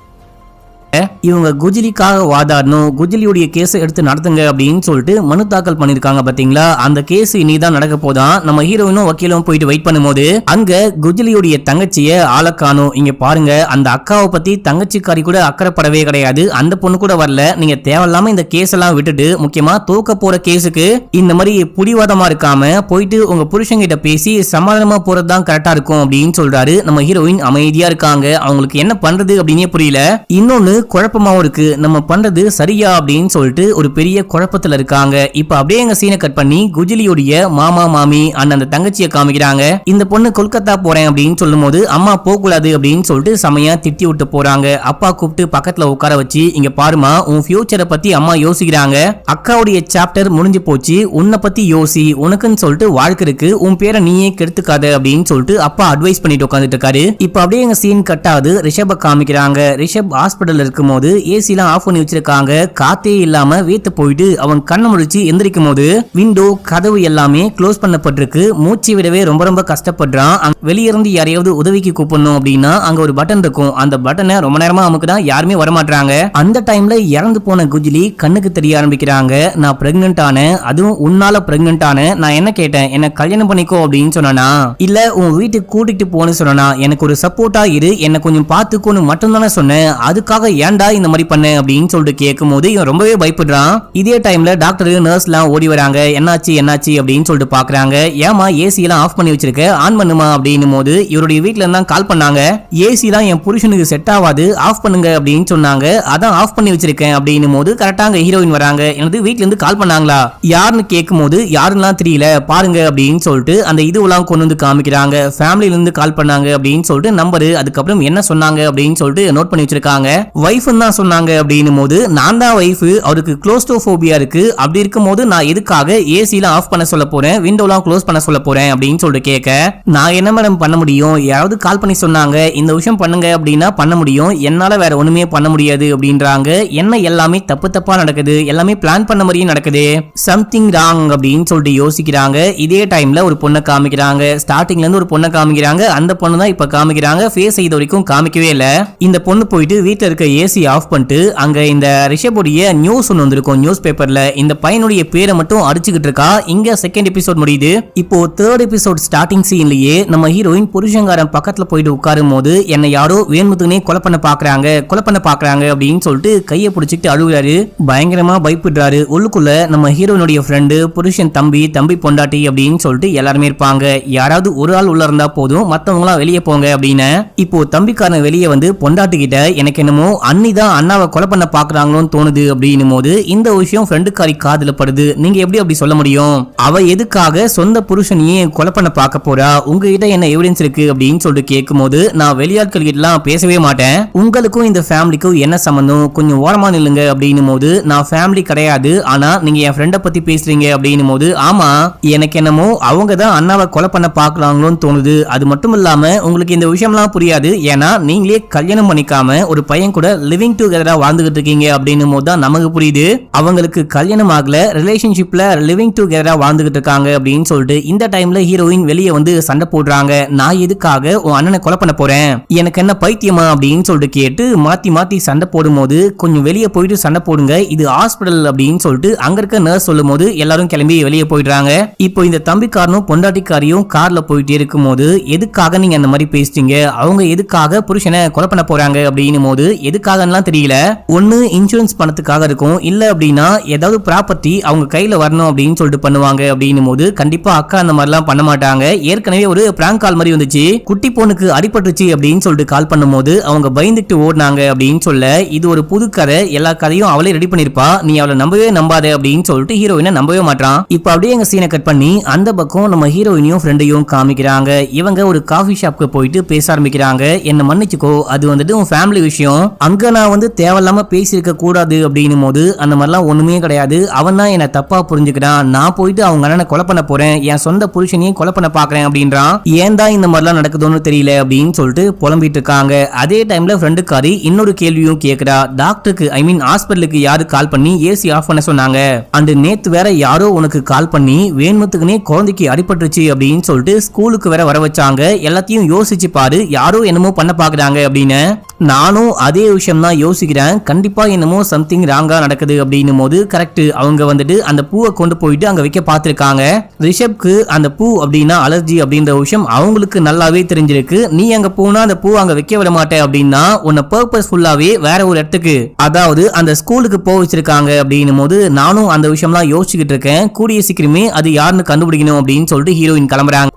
இவங்க குஜிலிக்காக வாதாடணும், குஜிலியுடைய கேஸ் எடுத்து நடத்துங்க அப்படின்னு சொல்லிட்டு மனு தாக்கல் பண்ணிருக்காங்க. பாத்தீங்களா, அந்த கேஸ் இனிதான் நடக்க போதான். நம்ம ஹீரோயினும் வக்கீலும் போயிட்டு வெயிட் பண்ணும்போது அங்க குஜிலியுடைய தங்கச்சிய ஆள காணோம். இங்க பாருங்க, அந்த அக்காவை பத்தி தங்கச்சிக்காரி கூட அக்கறைப்படவே கிடையாது, அந்த பொண்ணு கூட வரல. நீங்க தேவையில்லாம இந்த கேஸ் எல்லாம் விட்டுட்டு முக்கியமா தோக்க போற கேஸுக்கு இந்த மாதிரி புடிவாதமா இருக்காம போயிட்டு உங்க புருஷங்கிட்ட பேசி சமாதானமா போறதுதான் கரெக்டா இருக்கும் அப்படின்னு சொல்றாரு. நம்ம ஹீரோயின் அமைதியா இருக்காங்க, அவங்களுக்கு என்ன பண்றது அப்படின்னே புரியல. இன்னொன்னு குழப்பமாவும் இருக்கு, நம்ம பண்றது சரியா அப்படின்னு சொல்லிட்டு ஒரு பெரிய குழப்பத்துல இருக்காங்க. இப்ப அப்படியே எங்க சீனை கட் பண்ணி குஜிலியோடைய மாமா மாமி அந்த தங்கச்சியை காமிக்கிறாங்க. இந்த பொண்ணு கொல்கத்தா போறேன் அப்படின்னு சொல்லும் போது அம்மா போக கூடாது அப்படின்னு சொல்லிட்டு செமையா திட்டி விட்டு போறாங்க. அப்பா கூப்பிட்டு பக்கத்துல உட்கார வச்சு, இங்க பாருமா, உன் ஃபியூச்சரை பத்தி அம்மா யோசிக்கிறாங்க, அக்காவுடைய சாப்டர் முடிஞ்சு போச்சு, உன்னை பத்தி யோசி, உனக்குன்னு சொல்லிட்டு வாழ்க்கை இருக்கு, உன் பேரை நீயே கெடுத்துக்காத அப்படின்னு சொல்லிட்டு அப்பா அட்வைஸ் பண்ணிட்டு உட்காந்துட்டு இருக்காரு. இப்ப அப்படியே எங்க சீன் கட் ஆகுது, ரிஷப காமிக்கிறாங்க. ரிஷப் ஹாஸ்பிடல் இருக்கும்போது ஏசி எல்லாம் ஆஃப் பண்ணி வச்சிருக்காங்க, காத்தே இல்லாம வேத்து போயிட்டு அவன் கண்ணை முடிச்சு எந்திரிக்கும் போது விண்டோ கதவு எல்லாமே க்ளோஸ் பண்ணப்பட்டிருக்கு. மூச்சு விடவே ரொம்ப ரொம்ப கஷ்டப்படுறான். வெளியிருந்து யாரையாவது உதவிக்கு கூப்பிடணும் அப்படின்னா அங்க ஒரு பட்டன் இருக்கும், அந்த பட்டனை ரொம்ப நேரமா அமுக்குதான் யாருமே வரமாட்டாங்க. அந்த டைம்ல இறந்து போன குஜிலி கண்ணுக்கு தெரிய ஆரம்பிக்கிறாங்க. நான் பிரெக்னென்ட் ஆனேன், அதுவும் உன்னால பிரெக்னென்ட் ஆனேன். நான் என்ன கேட்டேன், என்ன கல்யாணம் பண்ணிக்கோ அப்படின்னு சொன்னா, இல்ல உன் வீட்டுக்கு கூட்டிட்டு போன்னு சொன்னா, எனக்கு ஒரு சப்போர்ட்டா இரு, என்ன கொஞ்சம் பாத்துக்கோன்னு மட்டும் தானே சொன்னேன், அதுக்காக ஏன்டா இந்த மாதிரி பண்ண அப்படின்னு சொல்லிட்டு கேட்கும் போது இவன் ரொம்பவே பயப்படுறான். இதே டைம்ல டாக்டர் நர்ஸ் எல்லாம் ஓடி வராங்க. என்னாச்சு என்னாச்சு அப்படின்னு சொல்லிட்டு பாக்குறாங்க. ஏமா ஏசி எல்லாம் ஆஃப் பண்ணி வச்சிருக்க, ஆன் பண்ணுமா அப்படின்னும் போது இவருடைய வீட்டுல இருந்தா கால் பண்ணாங்க. ஏசி எல்லாம் என் புருஷனுக்கு செட் ஆகாது, ஆஃப் பண்ணுங்க அப்படின்னு சொன்னாங்க, அதான் ஆஃப் பண்ணி வச்சிருக்கேன் அப்படின்னும் போது கரெக்டாங்க ஹீரோயின் வராங்க. எனது வீட்டுல இருந்து கால் பண்ணாங்களா, யாருன்னு கேட்கும் போது யாருலாம் தெரியல பாருங்க அப்படின்னு சொல்லிட்டு அந்த இதுவெல்லாம் கொண்டு வந்து காமிக்கிறாங்க. ஃபேமிலில இருந்து கால் பண்ணாங்க அப்படின்னு சொல்லிட்டு நம்பரு, அதுக்கப்புறம் என்ன சொன்னாங்க அப்படின்னு சொல்லிட்டு நோட் பண்ணி வச்சிருக்காங்க. வைஃப் தான் சொன்னாங்க அப்படின்னும் போது, நான் தான் வைஃப், அவருக்கு க்ளோஸ்ட்ரோபோபியா இருக்கு, அப்படி இருக்கும் போது நான் எதுக்காக ஏசில ஆஃப் பண்ண சொல்ல போறேன், விண்டோலாம் க்ளோஸ் பண்ண சொல்ல போறேன் அப்படின்னு சொல்லிட்டு கேட்க, நான் என்ன மேடம் பண்ண முடியும், யாராவது கால் பண்ணி சொன்னாங்க இந்த விஷயம் பண்ணுங்க அப்படின்னா பண்ண முடியும், என்னால வேற ஒண்ணுமே பண்ண முடியாது அப்படின்றாங்க. என்ன எல்லாமே தப்பு தப்பா நடக்குது, எல்லாமே பிளான் பண்ண மாதிரியே நடக்குது, சம்திங் ராங் அப்படின்னு சொல்லிட்டு யோசிக்கிறாங்க. இதே டைம்ல ஒரு பொண்ணை காமிக்கிறாங்க. ஸ்டார்டிங்ல இருந்து ஒரு பொண்ணை காமிக்கிறாங்க, அந்த பொண்ணு தான் இப்ப காமிக்கிறாங்க. ஃபேஸ் இது வரைக்கும் காமிக்கவே இல்ல. இந்த பொண்ணு போயிட்டு வீட்டுல இருக்க ஏசி ஆஃப் பண்ணிட்டு அங்க இந்த ரிஷபுடைய நியூஸ் ஒன்று வந்திருக்கும் நியூஸ் பேப்பர்ல, இந்த பையனுடைய பேரை மட்டும் அடிச்சுக்கிட்டு இருக்கா. இங்க செகண்ட் எபிசோட் முடியுது. இப்போ தேர்ட் எபிசோட் ஸ்டார்டிங் சீன்லயே நம்ம ஹீரோயின் புருஷங்காரன் பக்கத்துல போயிட்டு உட்காரும் போது என்னை யாரோ வேணுமுத்துனே கொலை பண்ண பாக்குறாங்க அப்படின்னு சொல்லிட்டு கையை பிடிச்சிட்டு அழுகுறாரு. பயங்கரமா பயப்படுறாரு. உள்ளுக்குள்ள நம்ம ஹீரோயினுடைய ஃப்ரெண்டு, புருஷன், தம்பி பொண்டாட்டி அப்படின்னு சொல்லிட்டு எல்லாருமே இருப்பாங்க. யாராவது ஒரு ஆள் உள்ள இருந்தா போதும், மத்தவங்க எல்லாம் வெளியே போங்க அப்படின்னு. இப்போ தம்பிக்காரன் வெளியே வந்து பொண்டாட்டி கிட்ட எனக்கு என்னமோ அண்ணி தான் அண்ணாவை கொலை பண்ண பாக்குறாங்களோன்னு தோணுது அப்படின்னும் போது இந்த விஷயம் ஃப்ரெண்டுக்காரி காதுல படுது. நீங்க எப்படி அப்படி சொல்ல முடியும்? அவ எதுக்காக சொந்த புருஷனையே கொலை பண்ண பார்க்க போறா? உங்ககிட்ட என்ன எவிடன்ஸ் இருக்கு அப்படின்னு சொல்லிட்டு கேட்கும் போது நான் வெளியாட்கள் கிட்ட பேசவே மாட்டேன், உங்களுக்கும் இந்த ஃபேமிலிக்கும் என்ன சம்பந்தம், கொஞ்சம் ஓரமா நில்லுங்க அப்படின்னும் போது நான் ஃபேமிலி கிடையாது, ஆனா நீங்க என் ஃப்ரெண்ட பத்தி பேசுறீங்க அப்படின்னும் போது ஆமா எனக்கு என்னமோ அவங்க தான் அண்ணாவை கொலை பண்ண பாக்கலாங்களோன்னு தோணுது. அது மட்டும் இல்லாம உங்களுக்கு இந்த விஷயம்லாம் புரியாது, ஏன்னா நீங்களே கல்யாணம் பண்ணிக்காம ஒரு பையன் கூட லிவிங் டுகெதரா வாழ்ந்துகிட்டு இருக்கீங்க அப்படின்னும் போது தான் நமக்கு புரியுது அவங்களுக்கு கல்யாணம் ஆகல, ரிலேஷன்ஷிப்ல லிவிங் டுகெதரா வாழ்ந்துகிட்டு இருக்காங்க அப்படின்னு சொல்லிட்டு இந்த டைம்ல ஹீரோயின் வெளியே வந்து சண்டை போடுறாங்க. நான் எதுக்காக உன் அண்ணனை கொலை பண்ண போறேன், எனக்கு என்ன பைத்தியமா அப்படின்னு சொல்லிட்டு கேட்டு மாத்தி மாத்தி சண்டை போடும் போது கொஞ்சம் வெளியே போயிட்டு சண்டை போடுங்க, இது ஹாஸ்பிடல் அப்படின்னு சொல்லிட்டு அங்க இருக்க நர்ஸ் சொல்லும் போது எல்லாரும் கிளம்பி வெளியே போயிடுறாங்க. இப்போ இந்த தம்பிக்காரனும் பொண்டாட்டிக்காரியும் கார்ல போயிட்டே இருக்கும் போது எதுக்காக நீங்க அந்த மாதிரி பேசிட்டீங்க, அவங்க எதுக்காக புருஷனை கொலை பண்ண போறாங்க அப்படின்னும் போது எதுக்காகலாம் தெரியல, ஒன்னு இன்சூரன்ஸ் பணத்துக்காக இருக்கும், இல்ல அப்படின்னா ஏதாவது ப்ராப்பர்ட்டி அவங்க கையில வரணும் அப்படின்னு சொல்லிட்டு பண்ணுவாங்க அப்படின்னும் போது கண்டிப்பா அக்கா அந்த மாதிரிலாம் பண்ண மாட்டாங்க. ஏற்கனவே ஒரு பிராங்க் கால் மாதிரி வந்துச்சு, குட்டி பொண்ணுக்கு அடிபட்டுச்சு அப்படின்னு சொல்லிட்டு கால் பண்ணும்போது அவங்க பயந்துட்டு ஓடினாங்க அப்படின்னு சொல்ல இது ஒரு புது கதை, எல்லா கதையும் அவளே ரெடி பண்ணிருப்பா, நீ அவளை நம்பவே நம்பாத அப்படின்னு சொல்லிட்டு ஹீரோயினை நம்பவே மாட்டான். இப்ப அப்படியே எங்க சீனை கட் பண்ணி அந்த பக்கம் நம்ம ஹீரோயினையும் ஃப்ரெண்டையும் காமிக்கிறாங்க. இவங்க ஒரு காஃபி ஷாப்க்கு போயிட்டு பேச ஆரம்பிக்கிறாங்க. என்ன மன்னிச்சுக்கோ, அது வந்துட்டு உன் ஃபேமிலி விஷயம், அங்க நான் வந்து தேவையில்லாம பேசியிருக்க கூடாது அப்படின்னும் போது அந்த மாதிரிலாம் ஒண்ணுமே கிடையாது, அவன் தான் என்ன தப்பா புரிஞ்சுக்கிறான், நான் போயிட்டு அவங்க அண்ணனை கொலை பண்ண போறேன், என் சொந்த புருஷனையும் கொலை பண்ண பாக்குறேன் அப்படின்றான். ஏன் தான் இந்த மாதிரிலாம் நடக்குதுன்னு தெரியல அப்படின்னு சொல்லிட்டு புலம்பிட்டு இருக்காங்க. அதே டைம்ல ஃப்ரெண்டுக்காரி இன்னொரு கேள்வியும் கேக்குறா, டாக்டருக்கு ஐ மீன் ஹாஸ்பிட்டலுக்கு யாரு கால் பண்ணி ஏசி ஆஃப் பண்ண சொன்னாங்க, அண்ட் நேத்து வேற யாரோ உனக்கு கால் பண்ணி வேணுத்துக்குனே குழந்தைக்கு அடிபட்டுருச்சு அப்படின்னு சொல்லிட்டு ஸ்கூலுக்கு வேற வர வச்சாங்க, எல்லாத்தையும் யோசிச்சு பாரு, யாரோ என்னமோ பண்ண பாக்குறாங்க அப்படின்னு. நானும் அதே விஷயம் தான் யோசிக்கிறேன், கண்டிப்பா என்னமோ சம்திங் ராங்கா நடக்குது அப்படின்னும் போது கரெக்ட், அவங்க வந்துட்டு அந்த பூவை கொண்டு போயிட்டு அங்க வைக்க பார்த்திருக்காங்க. ரிஷப்க்கு அந்த பூ அப்படின்னா அலர்ஜி அப்படின்ற விஷயம் அவங்களுக்கு நல்லாவே தெரிஞ்சிருக்கு, நீ அங்க போனா அந்த பூ அங்க வைக்க விட மாட்டே அப்படின்னா உன்னை பர்பஸ்ஃபுல்லாவே வேற ஒரு இடத்துக்கு அதாவது அந்த ஸ்கூலுக்கு போக வச்சிருக்காங்க அப்படின்னும் போது நானும் அந்த விஷயம்லாம் யோசிச்சுக்கிட்டு இருக்கேன், கூடிய சீக்கிரமே அது யாருன்னு கண்டுபிடிக்கணும் அப்படின்னு சொல்லிட்டு ஹீரோயின் கிளம்புறாங்க.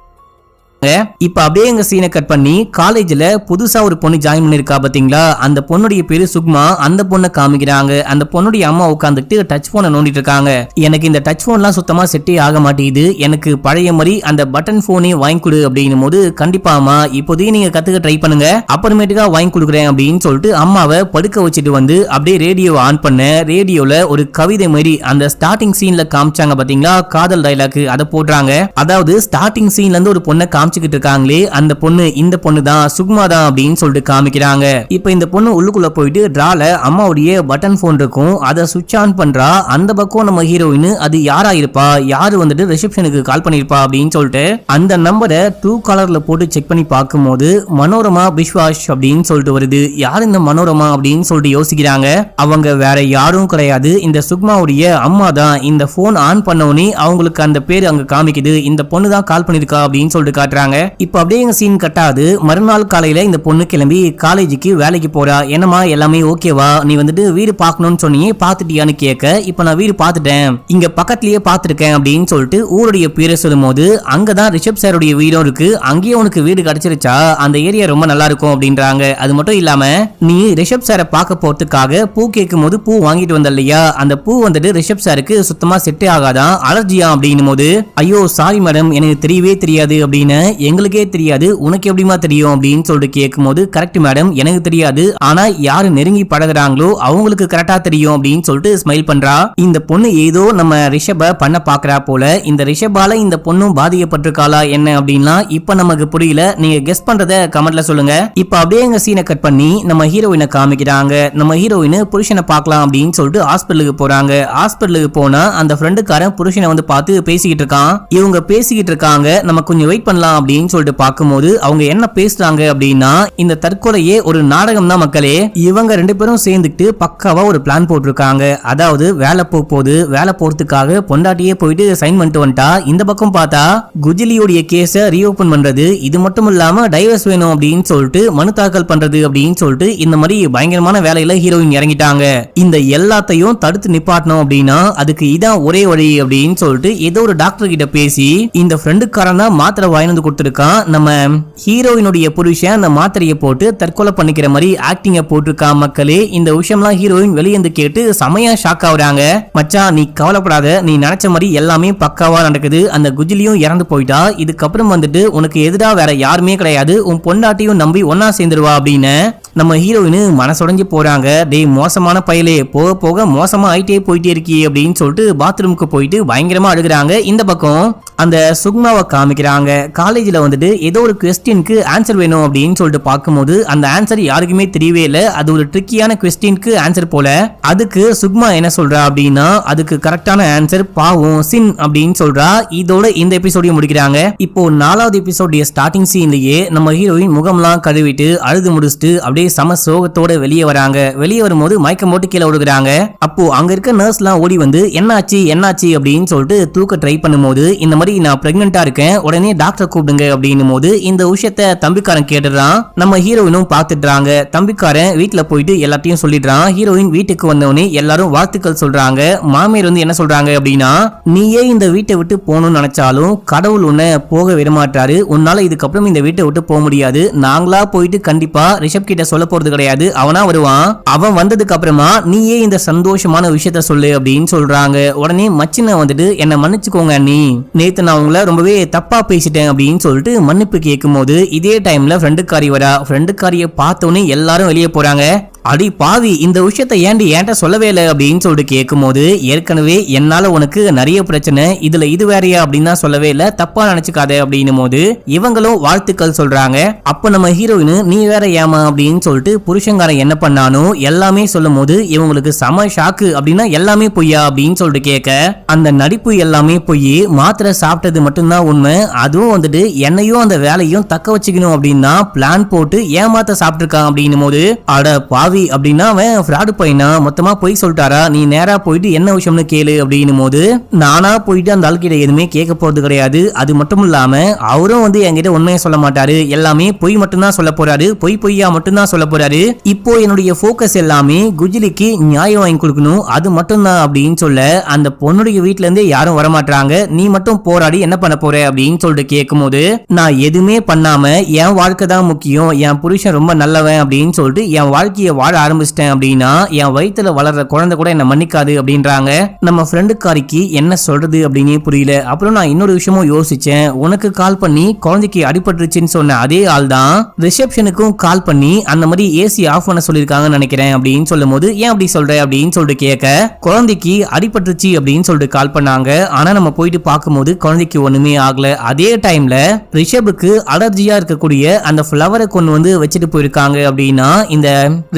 இப்ப அப்படியே எங்க சீனை கட் பண்ணி காலேஜ்ல புதுசா ஒரு பொண்ணு ஜாயின் பண்ணிருக்கா பாத்தீங்களா, அந்த பொண்ணுடைய பேரு சுக்மா, அந்த பொண்ணை காமிக்கிறாங்க. அந்த பொண்ணுடைய அம்மா உட்காந்துட்டு டச் போனை நோண்டிட்டு இருக்காங்க. எனக்கு இந்த டச் போன்லாம் சுத்தமா செட்டே ஆக மாட்டேங்குது, எனக்கு பழைய மாதிரி அந்த பட்டன் போனே வாங்கி கொடு அப்படின்னும் போது கண்டிப்பா அம்மா இப்போதைக்கு நீங்க கத்துக்க ட்ரை பண்ணுங்க, அப்புறமேட்டுக்கா வாங்கி கொடுக்குறேன் அப்படின்னு சொல்லிட்டு அம்மாவை படுக்க வச்சுட்டு வந்து அப்படியே ரேடியோவை ஆன் பண்ண ரேடியோல ஒரு கவிதை மாதிரி அந்த ஸ்டார்டிங் சீன்ல காமிச்சாங்க பாத்தீங்களா, காதல் டைலாக் அதை போடுறாங்க. அதாவது ஸ்டார்டிங் சீன்ல இருந்து ஒரு பொண்ணை காமிச்சுக்கிட்டு இருக்காங்களே, அந்த பொண்ணு இந்த பொண்ணு தான் சுக்மா தான் அப்படின்னு சொல்லிட்டு காமிக்கிறாங்க. இப்ப இந்த பொண்ணு உள்ளுக்குள்ள போயிட்டு டிரால அம்மாவுடைய பட்டன் போன் இருக்கும், அதை சுவிட்ச் ஆன் பண்றா. அந்த பக்கம் நம்ம ஹீரோயின் அது யாரா இருப்பா, யாரு வந்துட்டு ரிசப்ஷனுக்கு கால் பண்ணிருப்பா அப்படின்னு சொல்லிட்டு அந்த நம்பரை ட்ரூ காலர்ல போட்டு செக் பண்ணி பார்க்கும்போது மனோரமா பிஸ்வாஷ் அப்படின்னு சொல்லிட்டு வருது. யார் இந்த மனோரமா அப்படின்னு சொல்லிட்டு யோசிக்கிறாங்க. அவங்க வேற யாரும் கிடையாது, இந்த சுக்மாவுடைய அம்மா தான். இந்த போன் ஆன் பண்ணோனே அவங்களுக்கு அந்த பேர் அங்க காமிக்குது, இந்த பொண்ணு தான் கால் பண்ணிருக்கா அப்படின்னு சொல்லிட்டு காட்டுறாங்க. இப்ப அப்படியே எங்க சீன் கட்டாது. மறுநாள் காலையில இந்த பொண்ணு கிளம்பி காலேஜுக்கு வேலைக்கு போறா. என்னமா எல்லாமே ஓகேவா, நீ வந்துட்டு வீடு பாக்கணும்னு சொன்னீங்க, பாத்துட்டியான்னு கேட்க, இப்ப நான் வீடு பாத்துட்டேன், இங்க பக்கத்துலயே பாத்துருக்கேன் அப்படின்னு சொல்லிட்டு ஊருடைய பேரை சொல்லும் போது அங்கதான் ரிஷப் சாருடைய வீடும் இருக்கு, அங்கேயே உனக்கு வீடு கிடைச்சிருச்சா, அந்த ஏரியா ரொம்ப நல்லா இருக்கும் அப்படின்றாங்க. அது மட்டும் இல்லாம நீ ரிஷப் சாரை பார்க்க போறதுக்காக பூ கேட்கும் போது பூ வாங்கிட்டு வந்த இல்லையா, அந்த பூ வந்துட்டு ரிஷப் சாருக்கு சுத்தமா செட்டே ஆகாதான், அலர்ஜியா அப்படின்னும் போது ஐயோ சாரி மேடம் எனக்கு தெரியவே தெரியாது அப்படின்னு. எங்களுக்கே தெரியாது, உனக்கு எப்படிமா தெரியும் அப்படின்னு சொல்லிட்டு கேட்கும் போது கரெக்ட் மேடம் எனக்கு தெரியாது, ஆனா யாரு நெருங்கி பழகுறாங்களோ அவங்களுக்கு கரெக்டா தெரியும் அப்படின்னு சொல்லிட்டு ஸ்மைல் பண்றா. இந்த பொண்ணு ஏதோ நம்ம ரிஷப பண்ண பாக்குறா போல, இந்த ரிஷபால இந்த பொண்ணும் பாதிக்கப்பட்டிருக்காளா என்ன அப்படின்னா இப்ப நமக்கு புரியல, நீங்க கெஸ் பண்றத கமெண்ட்ல சொல்லுங்க. இப்ப அப்படியே எங்க சீனை கட் பண்ணி நம்ம ஹீரோயினை காமிக்கிறாங்க. நம்ம ஹீரோயின் புருஷனை பார்க்கலாம் அப்படின்னு சொல்லிட்டு ஹாஸ்பிட்டலுக்கு போறாங்க. ஹாஸ்பிட்டலுக்கு போனா அந்த ஃப்ரெண்டுக்காரன் புருஷனை வந்து பார்த்து பேசிக்கிட்டு இருக்கான். இவங்க பேசிக்கிட்டு இருக்காங்க, நம்ம கொஞ்சம் வெயிட் பண்ணலாம் அப்படின்னு சொல்லிட்டு பார்க்கும்போது அவங்க என்ன பேசுறாங்க அப்படின்னா இந்த தற்கொலையே ஒரு நாடகம் தான் மக்களே, இவங்க ரெண்டு பேரும் சேர்ந்துட்டு பக்காவா ஒரு பிளான் போட்டிருக்காங்க. அதாவது வேலை போகுது, வேலை போறதுக்காக பொண்டாட்டியே போயிட்டு சைன் பண்ணிட்டு வந்துட்டா, இந்த பக்கம் பார்த்தா குஜிலியோடைய கேஸ ரீஓபன் பண்றது, இது மட்டும் இல்லாம டைவர்ஸ் வேணும் அப்படின்னு சொல்லிட்டு மனு தாக்கல் பண்றது அப்படின்னு சொல்லிட்டு இந்த மாதிரி பயங்கரமான வேலையில ஹீரோயின் இறங்கிட்டாங்க. இந்த எல்லாத்தையும் தடுத்து நிப்பாட்டணும் அப்படின்னா அதுக்கு இதான் ஒரே வழி அப்படின்னு சொல்லிட்டு ஏதோ ஒரு டாக்டர் கிட்ட பேசி இந்த ஃப்ரெண்டுக்காரன் தான் மாத்திரை வாங்கினது கொடுத்திருக்கான். நம்ம ஹீரோயினுடைய புருஷன் அந்த மாத்திரையை போட்டு தற்கொலை பண்ணிக்கிற மாதிரி ஆக்டிங்க போட்டிருக்கான். மக்களே இந்த விஷயம்லாம் ஹீரோயின் வெளியேந்து கேட்டு செமையா ஷாக் ஆகுறாங்க. மச்சான் நீ கவலைப்படாத, நீ நினைச்ச மாதிரி எல்லாமே பக்காவா நடக்குது. அந்த குஜிலியும் இறந்து போயிட்டா, இதுக்கப்புறம் வந்துட்டு உனக்கு எதிரா வேற யாருமே கிடையாது, உன் பொண்டாட்டியும் நம்பி ஒன்னா சேர்ந்துருவா அப்படின்னு நம்ம ஹீரோயின் மனசுடைஞ்சு போறாங்க. டேய் மோசமான பயலே, போக போக மோசமா ஆயிட்டே போயிட்டே இருக்கி அப்படின்னு சொல்லிட்டு பாத்ரூமுக்கு போயிட்டு பயங்கரமா அழுகுறாங்க. இந்த பக்கம் அந்த சுக்மாவை காமிக்கிறாங்க. காலேஜ்ல வந்துட்டு ஏதோ ஒரு குவெஸ்டினுக்கு ஆன்சர் வேணும் அப்படின்னு சொல்லிட்டு பார்க்கும்போது அந்த ஆன்சர் யாருக்குமே தெரியவே இல்லை. அது ஒரு ட்ரிக்கியான குவெஸ்டினுக்கு ஆன்சர் போல. அதுக்கு சுக்மா என்ன சொல்றா அப்படின்னா, அதுக்கு கரெக்டான ஆன்சர் பாவம் சின் அப்படின்னு சொல்றா. இதோட இந்த எபிசோடையும் முடிக்கிறாங்க. இப்போ 4வது எபிசோடைய ஸ்டார்டிங் சீன்லயே நம்ம ஹீரோயின் முகம்லாம் கழுவிட்டு அழுது முடிச்சுட்டு அப்படியே சம சோகத்தோட வெளியே வராங்க. வெளியே வரும்போது மயக்கம் போட்டு கீழே விடுறாங்க. அப்போ அங்க இருக்க நர்ஸ்லாம் ஓடி வந்து என்னாச்சு என்னாச்சு அப்படின்னு சொல்லிட்டு தூக்க ட்ரை பண்ணும்போது, இந்த மாதிரி நான் பிரெக்னெண்டா இருக்கேன், உடனே டாக்டர் கூப்பிடுங்க அப்படின்னும் போது இந்த விஷயத்த தம்பிக்காரன் கேட்டுறான். நம்ம ஹீரோயினும் பாத்துட்டாங்க. தம்பிக்காரன் வீட்டுல போயிட்டு எல்லாத்தையும் சொல்லிடுறான். ஹீரோயின் வீட்டுக்கு வந்தவனே எல்லாரும் வாழ்த்துக்கள் சொல்றாங்க. மாமியார் வந்து என்ன சொல்றாங்க அப்படின்னா, நீயே இந்த வீட்டை விட்டு போகணும்னு நினைச்சாலும் கடவுள் உன்னை போக விடமாட்டாரு, உன்னால இதுக்கப்புறம் இந்த வீட்டை விட்டு போக முடியாது, நாங்களா போயிட்டு கண்டிப்பா ரிஷப் கிட்ட சொல்ல போறது கிடையாது, அவனா வருவான், அவன் வந்ததுக்கு அப்புறமா நீயே இந்த சந்தோஷமான விஷயத்த சொல்லு அப்படின்னு சொல்றாங்க. உடனே மச்சின வந்துட்டு என்ன மன்னிச்சுக்கோங்க அண்ணி, நேத்து நான் உங்களை ரொம்பவே தப்பா பேசிட்டேன் அப்படின்னு சொல்லிட்டு மன்னிப்பு கேட்கும் போது இதே டைம்ல ஃப்ரெண்டுக்காரி வரா. ஃப்ரெண்டுக்காரிய பார்த்தோன்னே எல்லாரும் வெளியே போறாங்க. அடி பாவி, இந்த விஷயத்த ஏன்டி என்கிட்ட சொல்லவே இல்லை அப்படின்னு சொல்லிட்டு கேட்கும் போது, ஏற்கனவே என்னால உனக்கு நிறைய பிரச்சனை, இதுல இது வேறையா அப்படின்னா சொல்லவே இல்லை, தப்பா நினைச்சுக்காத அப்படின்னும் போது இவங்களும் வாழ்த்துக்கள் சொல்றாங்க. அப்ப நம்ம ஹீரோயின் நீ வேற ஏமா அப்படின்னு சொல்லிட்டு புருஷங்காரன் என்ன பண்ணானோ எல்லாமே சொல்லும் போது இவங்களுக்கு சம ஷாக்கு. அப்படின்னா எல்லாமே பொய்யா அப்படின்னு சொல்லிட்டு கேட்க, அந்த நடிப்பு எல்லாமே பொய், மாத்திரை சாப்பிட்டது மட்டும்தான் உண்மை, அதுவும் வந்துட்டு என்னையும் அந்த வேலையும் தக்க வச்சுக்கணும் அப்படின்னா பிளான் போட்டு ஏமாத்த சாப்பிட்டுருக்கான் அப்படின்னும் போது, அட பாவி அப்படின்னா அவன் ஃப்ராடு பையனா, மொத்தமா போய் சொல்லிட்டாரா, நீ நேரா போயிட்டு என்ன விஷயம்னு கேளு அப்படின்னும் போது, நானா போயிட்டு அந்த ஆள்கிட்ட எதுவுமே கேட்க போறது கிடையாது, அது மட்டும் இல்லாம அவரும் வந்து என்கிட்ட உண்மையை சொல்ல மாட்டாரு, எல்லாமே பொய் மட்டும்தான் சொல்ல போறாரு, பொய்யா மட்டும்தான் சொல்ல போறாரு, இப்போ என்னுடைய போக்கஸ் எல்லாமே குஜிலிக்கு நியாயம் வாங்கி கொடுக்கணும், அது மட்டும்தான் அப்படின்னு சொல்ல, அந்த பொண்ணுடைய வீட்டுல இருந்தே யாரும் வரமாட்டாங்க, நீ மட்டும் போராடி என்ன பண்ண போற அப்படின்னு சொல்லிட்டு கேட்கும் போது, நான் எதுவுமே பண்ணாம என் வாழ்க்கை தான் முக்கியம், என் புருஷன் ரொம்ப நல்லவன் அப்படின்னு சொல்லிட்டு என் வாழ்க்கையை வாழ ஆரம்பிச்சிட்டேன் அப்படின்னா என் வயித்துல வளர்ற குழந்தை கூட என்ன மன்னிக்காது அப்படின்றாங்க. நம்ம ஃப்ரெண்டுக்காரிக்கு என்ன சொல்றது அப்படின்னே புரியல. அப்புறம் நான் இன்னொரு விஷயமும் யோசிச்சேன், உனக்கு கால் பண்ணி குழந்தைக்கு அடிபட்டுருச்சுன்னு சொன்ன அதே ஆள் தான் ரிசப்ஷனுக்கும் கால் பண்ணி அந்த மாதிரி ஏசி ஆஃப் பண்ண சொல்லிருக்காங்கன்னு நினைக்கிறேன் அப்படின்னு சொல்லும் போது, ஏன் அப்படி சொல்ற அப்படின்னு சொல்லிட்டு கேட்க, குழந்தைக்கு அடிபட்டுருச்சு அப்படின்னு சொல்லிட்டு கால் பண்ணாங்க, ஆனா நம்ம போயிட்டு பார்க்கும்போது குழந்தைக்கு ஒண்ணுமே ஆகல. அதே டைம்ல ரிஷபுக்கு அலர்ஜியா இருக்கக்கூடிய அந்த ஃபிளவரை கொண்டு வந்து வச்சுட்டு போயிருக்காங்க அப்படின்னா இந்த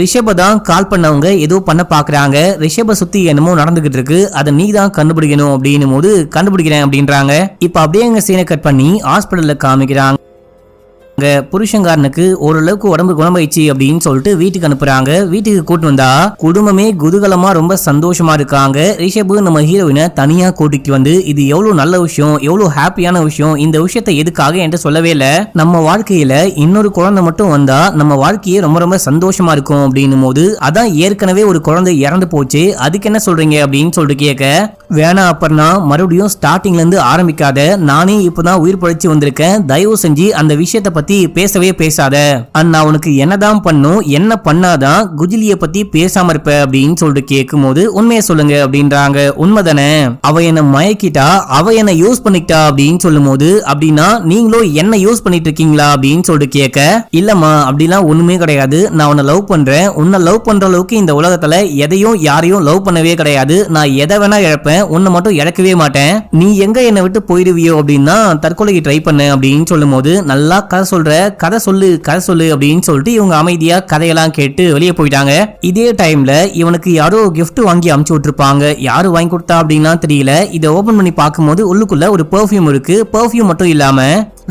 ரிஷப தான் கால் பண்ணவங்க ஏதோ பண்ண பாக்குறாங்க, ரிஷப சுத்தி என்னமோ நடந்துகிட்டு இருக்கு, அதை நீ தான் கண்டுபிடிக்கணும் அப்படின்னும் போது கண்டுபிடிக்கிறேன் அப்படின்றாங்க. இப்ப அப்படியே எங்க சீனை கட் பண்ணி ஹாஸ்பிடல்ல காமிக்கிறாங்க. புருஷங்காரனுக்கு ஓரளவுக்கு உடம்பு குணமாயிடுச்சு அப்படின்னு சொல்லிட்டு வீட்டுக்கு அனுப்புறாங்க. வீட்டுக்கு கூட்டு வந்தா குடும்பமே குதூகலமா ரொம்ப சந்தோஷமா இருக்காங்க. ரிஷபு நம்ம ஹீரோயினை தனியா கூட்டிட்டு வந்து, இது எவ்வளவு நல்ல விஷயம், எவ்வளவு ஹாப்பியான விஷயம், இந்த விஷயத்தை எதுக்காக என்று சொல்லவே இல்ல, நம்ம வாழ்க்கையில இன்னொரு குழந்தை மட்டும் வந்தா நம்ம வாழ்க்கையே ரொம்ப ரொம்ப சந்தோஷமா இருக்கும் அப்படின்னும் போது, அதான் ஏற்கனவே ஒரு குழந்தை இறந்து போச்சு, அதுக்கு என்ன சொல்றீங்க அப்படின்னு சொல்லிட்டு கேட்க, வேணா அப்பர்னா மறுபடியும் ஸ்டார்டிங்ல இருந்து ஆரம்பிக்காத, நானே இப்பதான் உயிர் பழிச்சு வந்திருக்கேன், தயவு செஞ்சு அந்த விஷயத்தை பத்தி பேசவே பேசாத, அண்ணா உனக்கு என்னதான் பண்ணும், என்ன பண்ணாதான் குஜிலிய பத்தி பேசாம இருப்ப அப்படின்னு சொல்லிட்டு கேட்கும் போது, உண்மையை சொல்லுங்க அப்படின்றாங்க. உண்மைதானே, அவ என்ன மயக்கிட்டா, அவ என்ன யூஸ் பண்ணிக்கிட்டா அப்படின்னு சொல்லும் போது, அப்படின்னா நீங்களும் என்ன யூஸ் பண்ணிட்டு இருக்கீங்களா அப்படின்னு சொல்லிட்டு கேட்க, இல்லம்மா அப்படிலாம் ஒண்ணுமே கிடையாது, நான் உன்னை லவ் பண்றேன், உன்னை லவ் பண்ற அளவுக்கு இந்த உலகத்துல எதையும் யாரையும் லவ் பண்ணவே கிடையாது, நான் எதை வேணா இழப்பேன், உன்னை மட்டும் இழக்கவே மாட்டேன், நீ எங்க என்னை விட்டு போயிடுவியோ அப்படின்னா தற்கொலைக்கு ட்ரை பண்ண அப்படின்னு சொல்லும் போது, நல்லா கதை சொல்ற, கதை சொல்லு அப்படின்னு சொல்லிட்டு இவங்க அமைதியா கதையெல்லாம் கேட்டு வெளியே போயிட்டாங்க. இதே டைம்ல இவனுக்கு யாரோ கிஃப்ட் வாங்கி அமுச்சு விட்டுருப்பாங்க, யாரு வாங்கி கொடுத்தா அப்படின்னா தெரியல. இதை ஓபன் பண்ணி பார்க்கும்போது உள்ளுக்குள்ள ஒரு பெர்ஃபியூம் இருக்கு. பெர்ஃபியூம் மட்டும் இல்லாம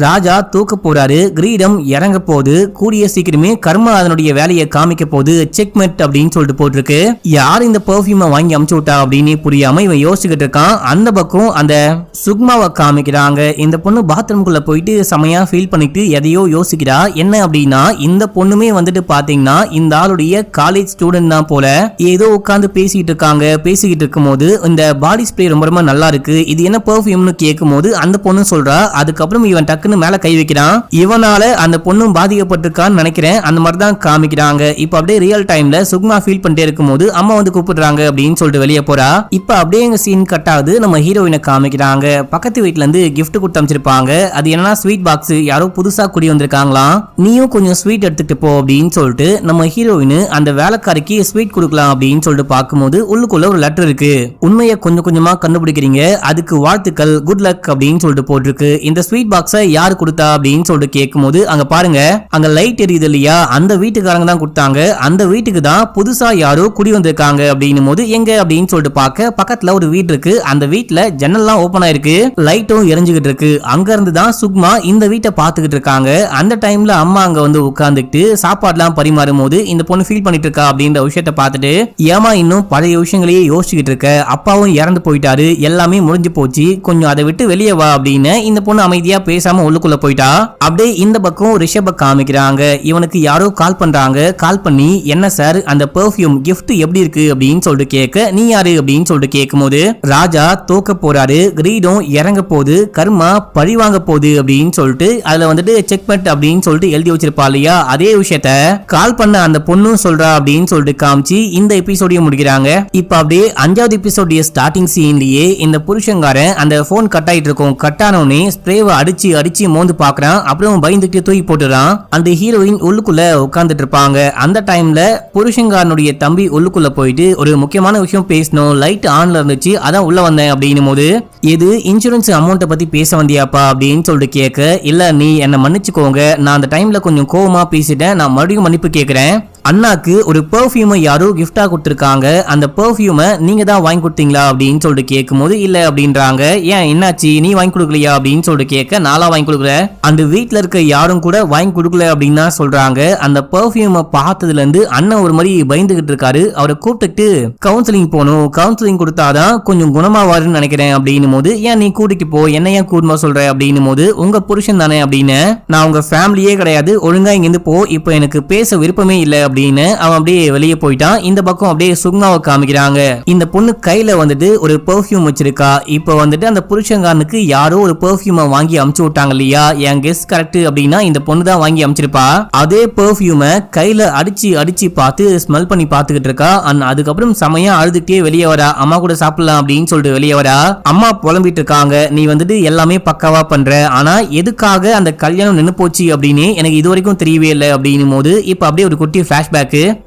ராஜா தூக்க போறாரு, கிரீடம் இறங்க போது, கூடிய சீக்கிரமே கர்மா அதனுடைய வேலையை காமிக்க போது, செக்மெட் அப்படின்னு சொல்லிட்டு போட்டிருக்கு. யார் இந்த பெர்ஃபியூமை வாங்கி அமுச்சு விட்டா அப்படின்னு புரியாம இவன் யோசிச்சுக்கிட்டு இருக்கான். அந்த பக்கம் அந்த சுக்மாவை காமிக்கிறாங்க. இந்த பொண்ணு பாத்ரூம்குள்ள போயிட்டு செமையா ஃபீல் பண்ணிட்டு எதையோ யோசிக்கிறா. என்ன அப்படின்னா, இந்த பொண்ணுமே வந்துட்டு பாத்தீங்கன்னா இந்த ஆளுடைய காலேஜ் ஸ்டூடெண்ட் தான் போல. ஏதோ உட்காந்து பேசிக்கிட்டு இருக்காங்க. பேசிக்கிட்டு இருக்கும் போது இந்த பாடி ஸ்ப்ரே ரொம்ப ரொம்ப நல்லா இருக்கு, இது என்ன பெர்ஃபியூம்னு கேட்கும் போது அந்த பொண்ணு சொல்றா. அதுக்கப்புறம் இவன் டக்குன்னு டக்குன்னு மேல கை வைக்கிறான். இவனால அந்த பொண்ணும் பாதிக்கப்பட்டிருக்கான்னு நினைக்கிறேன். அந்த மாதிரி தான் காமிக்கிறாங்க. இப்ப அப்படியே ரியல் டைம்ல சுக்மா ஃபீல் பண்ணிட்டே இருக்கும்போது அம்மா வந்து கூப்பிடுறாங்க அப்படின்னு சொல்லிட்டு வெளியே போறா. இப்ப அப்படியே எங்க சீன் கட் ஆகுது. நம்ம ஹீரோயினை காமிக்கிறாங்க. பக்கத்து வீட்டுல இருந்து கிஃப்ட் கொடுத்து அமைச்சிருப்பாங்க. அது என்னன்னா ஸ்வீட் பாக்ஸ். யாரோ புதுசா குடி வந்திருக்காங்களாம். நீயும் கொஞ்சம் ஸ்வீட் எடுத்துட்டு போ அப்படின்னு சொல்லிட்டு நம்ம ஹீரோயின் அந்த வேலைக்காரிக்கு ஸ்வீட் கொடுக்கலாம் அப்படின்னு சொல்லிட்டு பார்க்கும்போது உள்ளுக்குள்ள ஒரு லெட்டர் இருக்கு. உண்மையை கொஞ்சம் கொஞ்சமா கண்டுபிடிக்கிறீங்க, அதுக்கு வாழ்த்துக்கள், குட் லக் அப்படின்னு சொல்லிட்டு போட்டிருக்கு. இந்த ஸ்வீட் பாக்ஸை யாரு கொடுத்தா அப்படின்னு சொல்லிட்டு கேட்கும்போது அங்க பாருங்க, அங்க லைட் எரியுது இல்லையா, அந்த வீட்டுக்காரங்க தான் கொடுத்தாங்க. அந்த வீட்டுக்கு தான் புதுசா யாரோ குடி வந்திருக்காங்க அப்படின்னும் போது எங்க அப்படின்னு சொல்லிட்டு பார்க்க பக்கத்துல ஒரு வீடு இருக்கு. அந்த வீட்டுல ஜன்னல்லாம் ஓபன் ஆயிருக்கு, லைட்டும் எரிஞ்சுகிட்டு இருக்கு. அங்க இருந்து தான் சுக்மா இந்த வீட்டை பாத்துக்கிட்டு இருக்காங்க. அந்த டைம்ல அம்மா அங்க வந்து உட்கார்ந்துட்டு சாப்பாடுலாம் பரிமாறும் போது இந்த பொண்ணு ஃபீல் பண்ணிட்டு இருக்கா அப்படின்ற விஷயத்தை பார்த்துட்டு, ஏமா இன்னும் பழைய விஷயங்களையே யோசிச்சுக்கிட்டு இருக்க, அப்பாவும் இறந்து போயிட்டாரு, எல்லாமே முடிஞ்சு போச்சு, கொஞ்சம் அதை விட்டு வெளியே வா அப்படின்னு இந்த பொண்ணு அமைதியா பேசாம உள்ளுக்குள்ள போயிட்டா. அப்படியே இந்த பக்கம் ரிஷப காமிக்கிறாங்க. இவனுக்கு யாரோ கால் பண்றாங்க. கால் பண்ணி என்ன சார் அந்த பெர்ஃப்யூம் கிஃப்ட் எப்படி இருக்கு அப்படின்னு சொல்லிட்டு கேட்க, நீ யாரு அப்படின்னு சொல்லிட்டு கேட்கும்போது ராஜா தோக்க போறாரு, கிரீடம் இறங்க போகுது, கர்மா பழி வாங்க போகுது அப்படின்னு சொல்லிட்டு அதுல வந்துட்டு செக்மெண்ட் அப்படின்னு சொல்லிட்டு எழுதி வச்சிருப்பா இல்லையா, அதே விஷயத்த கால் பண்ண அந்த பொண்ணும் சொல்றா அப்படின்னு சொல்லிட்டு காமிச்சு இந்த எபிசோடையும் முடிக்கிறாங்க. இப்ப அப்படியே 5வது எபிசோடைய ஸ்டார்டிங் சீன்லயே இந்த புருஷங்காரன் அந்த போன் கட் ஆயிட்டு இருக்கும். கட் ஆனோடனே ஸ்ப்ரேவை அடிச்சு அடிச்சு மோந்து பாக்குறான். அப்புறம் பயந்துட்டு தூக்கி போட்டுறான். அந்த ஹீரோயின் உள்ளுக்குள்ள உட்கார்ந்துட்டு இருப்பாங்க. அந்த டைம்ல புருஷங்காரனுடைய தம்பி உள்ளுக்குள்ள போயிட்டு ஒரு முக்கியமான விஷயம் பேசணும், லைட் ஆன்ல இருந்துச்சு, அதான் உள்ள வந்தேன் அப்படின்னும் போது, எது இன்சூரன்ஸ் அமௌண்ட்டை பத்தி பேச வந்தியாப்பா அப்படின்னு சொல்லிட்டு கேட்க, இல்ல நீ என்ன மன்னிச்சுக்கோங்க, நான் அந்த டைம்ல கொஞ்சம் கோவமா பேசிட்டேன், நான் மறுபடியும் மன்னிப்பு கேட்கிறேன். அண்ணாக்கு ஒரு பெர்ஃப்யூமை யாரோ கிஃப்டா கொடுத்துருக்காங்க, அந்த பெர்ஃப்யூமை நீங்க தான் வாங்கி கொடுத்தீங்களா அப்படின்னு சொல்லிட்டு கேட்கும்போது இல்ல அப்படின்றாங்க. ஏன் என்னாச்சு, நீ வாங்கி கொடுக்கலையா அப்படின்னு சொல்லிட்டு கேட்க, நாளா வாங்கி கொடுக்கல, அந்த வீட்டுல இருக்க யாரும் கூட வாங்கி கொடுக்கல அப்படின்னு தான் சொல்றாங்க. அந்த பெர்ஃப்யூமை பார்த்ததுல இருந்து அண்ணன் ஒரு மாதிரி பயந்துகிட்டு இருக்காரு. அவரை கூப்பிட்டு கவுன்சிலிங் போகணும், கவுன்சிலிங் கொடுத்தாதான் கொஞ்சம் குணமாவாருன்னு நினைக்கிறேன் அப்படின்னும் போது, ஏன் நீ கூட்டிட்டு போ, என்ன ஏன் கூட்டமா சொல்ற அப்படின்னும் போது, உங்க புருஷன் தானே அப்படின்னு, நான் உங்க ஃபேமிலியே கிடையாது, ஒழுங்கா இங்கிருந்து போ, இப்போ எனக்கு பேச விருப்பமே இல்லை அப்படின்னு அவன் அப்படியே வெளியே போயிட்டான். இந்த பக்கம் அப்படியே சுக்மாவை காமிக்கிறாங்க. இந்த பொண்ணு கையில வந்துட்டு ஒரு பெர்ஃப்யூம் வச்சிருக்கா. இப்போ வந்துட்டு அந்த புருஷங்காரனுக்கு யாரோ ஒரு பெர்ஃப்யூமை வாங்கி அமுச்சு விட்டாங்க இல்லையா, என் கெஸ் கரெக்ட் அப்படின்னா இந்த பொண்ணு தான் வாங்கி அமுச்சிருப்பா. அதே பெர்ஃப்யூமை கையில அடிச்சு அடிச்சு பார்த்து ஸ்மெல் பண்ணி பார்த்துக்கிட்டு இருக்கா. அதுக்கப்புறம் செமையா அழுதுகிட்டே வெளியே வரா. அம்மா கூட சாப்பிடலாம் அப்படின்னு சொல்லிட்டு வெளியே வரா. அம்மா புலம்பிட்டு இருக்காங்க, நீ வந்துட்டு எல்லாமே பக்காவா பண்ற, ஆனா எதுக்காக அந்த கல்யாணம் நின்னு போச்சு அப்படின்னு எனக்கு இது வரைக்கும் தெரியவே இல்லை அப்படின்னும் போது, இப்ப அப்படியே ஒரு குட்டி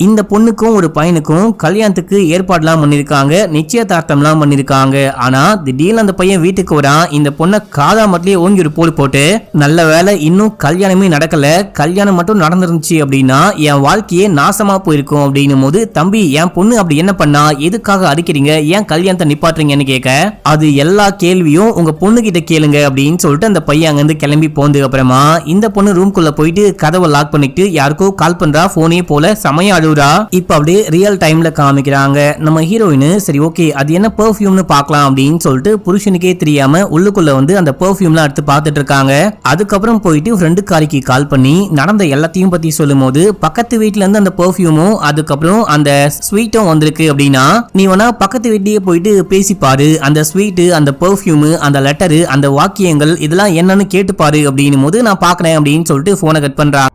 இந்த பொண்ணுக்கும் ஒரு பையனுக்கும் கல்யாணத்துக்கு ஏற்பாடுலாம் பண்ணிருக்காங்க, நிச்சயதார்த்தம்லாம் பண்ணிருக்காங்க. ஆனா திடீர்னு அந்த பையன் வீட்டுக்கு வரான். இந்த பொண்ணை காதா மட்டும் ஓங்கி ஒரு போடு போட்டு, நல்ல வேலை இன்னும் கல்யாணமே நடக்கல, கல்யாணம் மட்டும் நடந்துருந்துச்சு அப்படின்னா என் வாழ்க்கையே நாசமா போயிருக்கும் அப்படின்னும் போது, தம்பி என் பொண்ணு அப்படி என்ன பண்ணா, எதுக்காக அடிக்கிறீங்க, ஏன் கல்யாணத்தை நிப்பாட்டுறீங்கன்னு கேட்க, அது எல்லா கேள்வியும் உங்க பொண்ணு கிட்ட கேளுங்க அப்படின்னு சொல்லிட்டு அந்த பையன் அங்கிருந்து கிளம்பி போனதுக்கு அப்புறமா இந்த பொண்ணு ரூம்குள்ள போயிட்டு கதவை லாக் பண்ணிட்டு யாருக்கோ கால் பண்றா, போனே போல சமயம் அழுவுறா. இப்ப அப்படியே ரியல் டைம்ல காமிக்கிறாங்க. நம்ம ஹீரோயின் சரி ஓகே அது என்ன பெர்ஃப்யூம்னு பார்க்கலாம் அப்படின்னு சொல்லிட்டு புருஷனுக்கே தெரியாம உள்ளுக்குள்ள வந்து அந்த பெர்ஃப்யூம்லாம் எடுத்து பார்த்துட்டு இருக்காங்க. அதுக்கப்புறம் போயிட்டு ஃப்ரெண்டுக்காரிக்கு கால் பண்ணி நடந்த எல்லாத்தையும் பத்தி சொல்லும் போது, பக்கத்து வீட்டுல இருந்து அந்த பெர்ஃப்யூமும் அதுக்கப்புறம் அந்த ஸ்வீட்டும் வந்திருக்கு அப்படின்னா நீ வேணா பக்கத்து வீட்லயே போயிட்டு பேசிப்பாரு, அந்த ஸ்வீட், அந்த பெர்ஃப்யூம், அந்த லெட்டரு, அந்த வாக்கியங்கள் இதெல்லாம் என்னன்னு கேட்டுப்பாரு அப்படின்னும் போது, நான் பாக்குறேன் அப்படின்னு சொல்லிட்டு போனை கட் பண்றாங்க.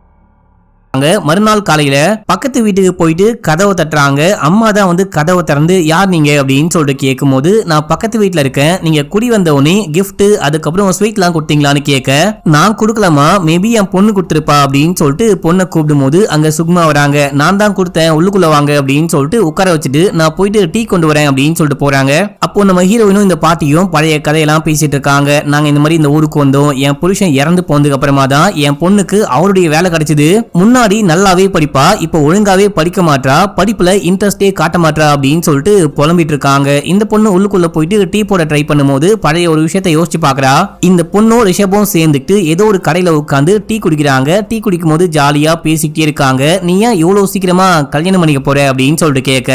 மறுநாள் காலையில பக்கத்து வீட்டுக்கு போயிட்டு கதவை தட்டுறாங்க. அம்மா தான் வந்து கதவை திறந்து யார் நீங்க அப்படின்னு சொல்லிட்டு கேட்கும் போது, நான் பக்கத்து வீட்டுல இருக்கேன், நீங்க குடி வந்தவனே கிஃப்ட் அதுக்கப்புறம் ஸ்வீட் எல்லாம் கொடுத்தீங்களான்னு கேட்க, நான் கொடுக்கலாமா, மேபி என் பொண்ணு கொடுத்துருப்பா அப்படின்னு சொல்லிட்டு பொண்ணை கூப்பிடும் போது அங்க சுக்மா வராங்க. நான் தான் கொடுத்தேன், உள்ளுக்குள்ள வாங்க அப்படின்னு சொல்லிட்டு உட்கார வச்சுட்டு நான் போயிட்டு டீ கொண்டு வரேன் அப்படின்னு சொல்லிட்டு போறாங்க. அப்போ நம்ம ஹீரோயினும் இந்த பாட்டியும் பழைய கதையெல்லாம் பேசிட்டு இருக்காங்க. நாங்க இந்த மாதிரி இந்த ஊருக்கு வந்தோம், என் புருஷன் இறந்து போனதுக்கு அப்புறமா தான் என் பொண்ணுக்கு அவருடைய வேலை கிடைச்சது, முன்னாடி நல்லாவே படிப்பா, இப்ப ஒழுங்காவே படிக்க மாட்டா, படிப்புல இன்ட்ரெஸ்டே காட்ட மாட்டா அப்படின்னு சொல்லிட்டு புலம்பிட்டு இருக்காங்க. இந்த பொண்ணு உள்ளுக்குள்ள போயிட்டு டீ போட ட்ரை பண்ணும்போது பழைய ஒரு விஷயத்தை யோசிச்சு பாக்குறா. இந்த பொண்ணும் ரிஷபும் சேர்ந்துட்டு ஏதோ ஒரு கடையில உட்காந்து டீ குடிக்கிறாங்க. டீ குடிக்கும் போது ஜாலியா பேசிக்கிட்டே இருக்காங்க. நீ ஏன் இவ்வளவு சீக்கிரமா கல்யாணம் பண்ணிக்க போற அப்படின்னு சொல்லிட்டு கேட்க,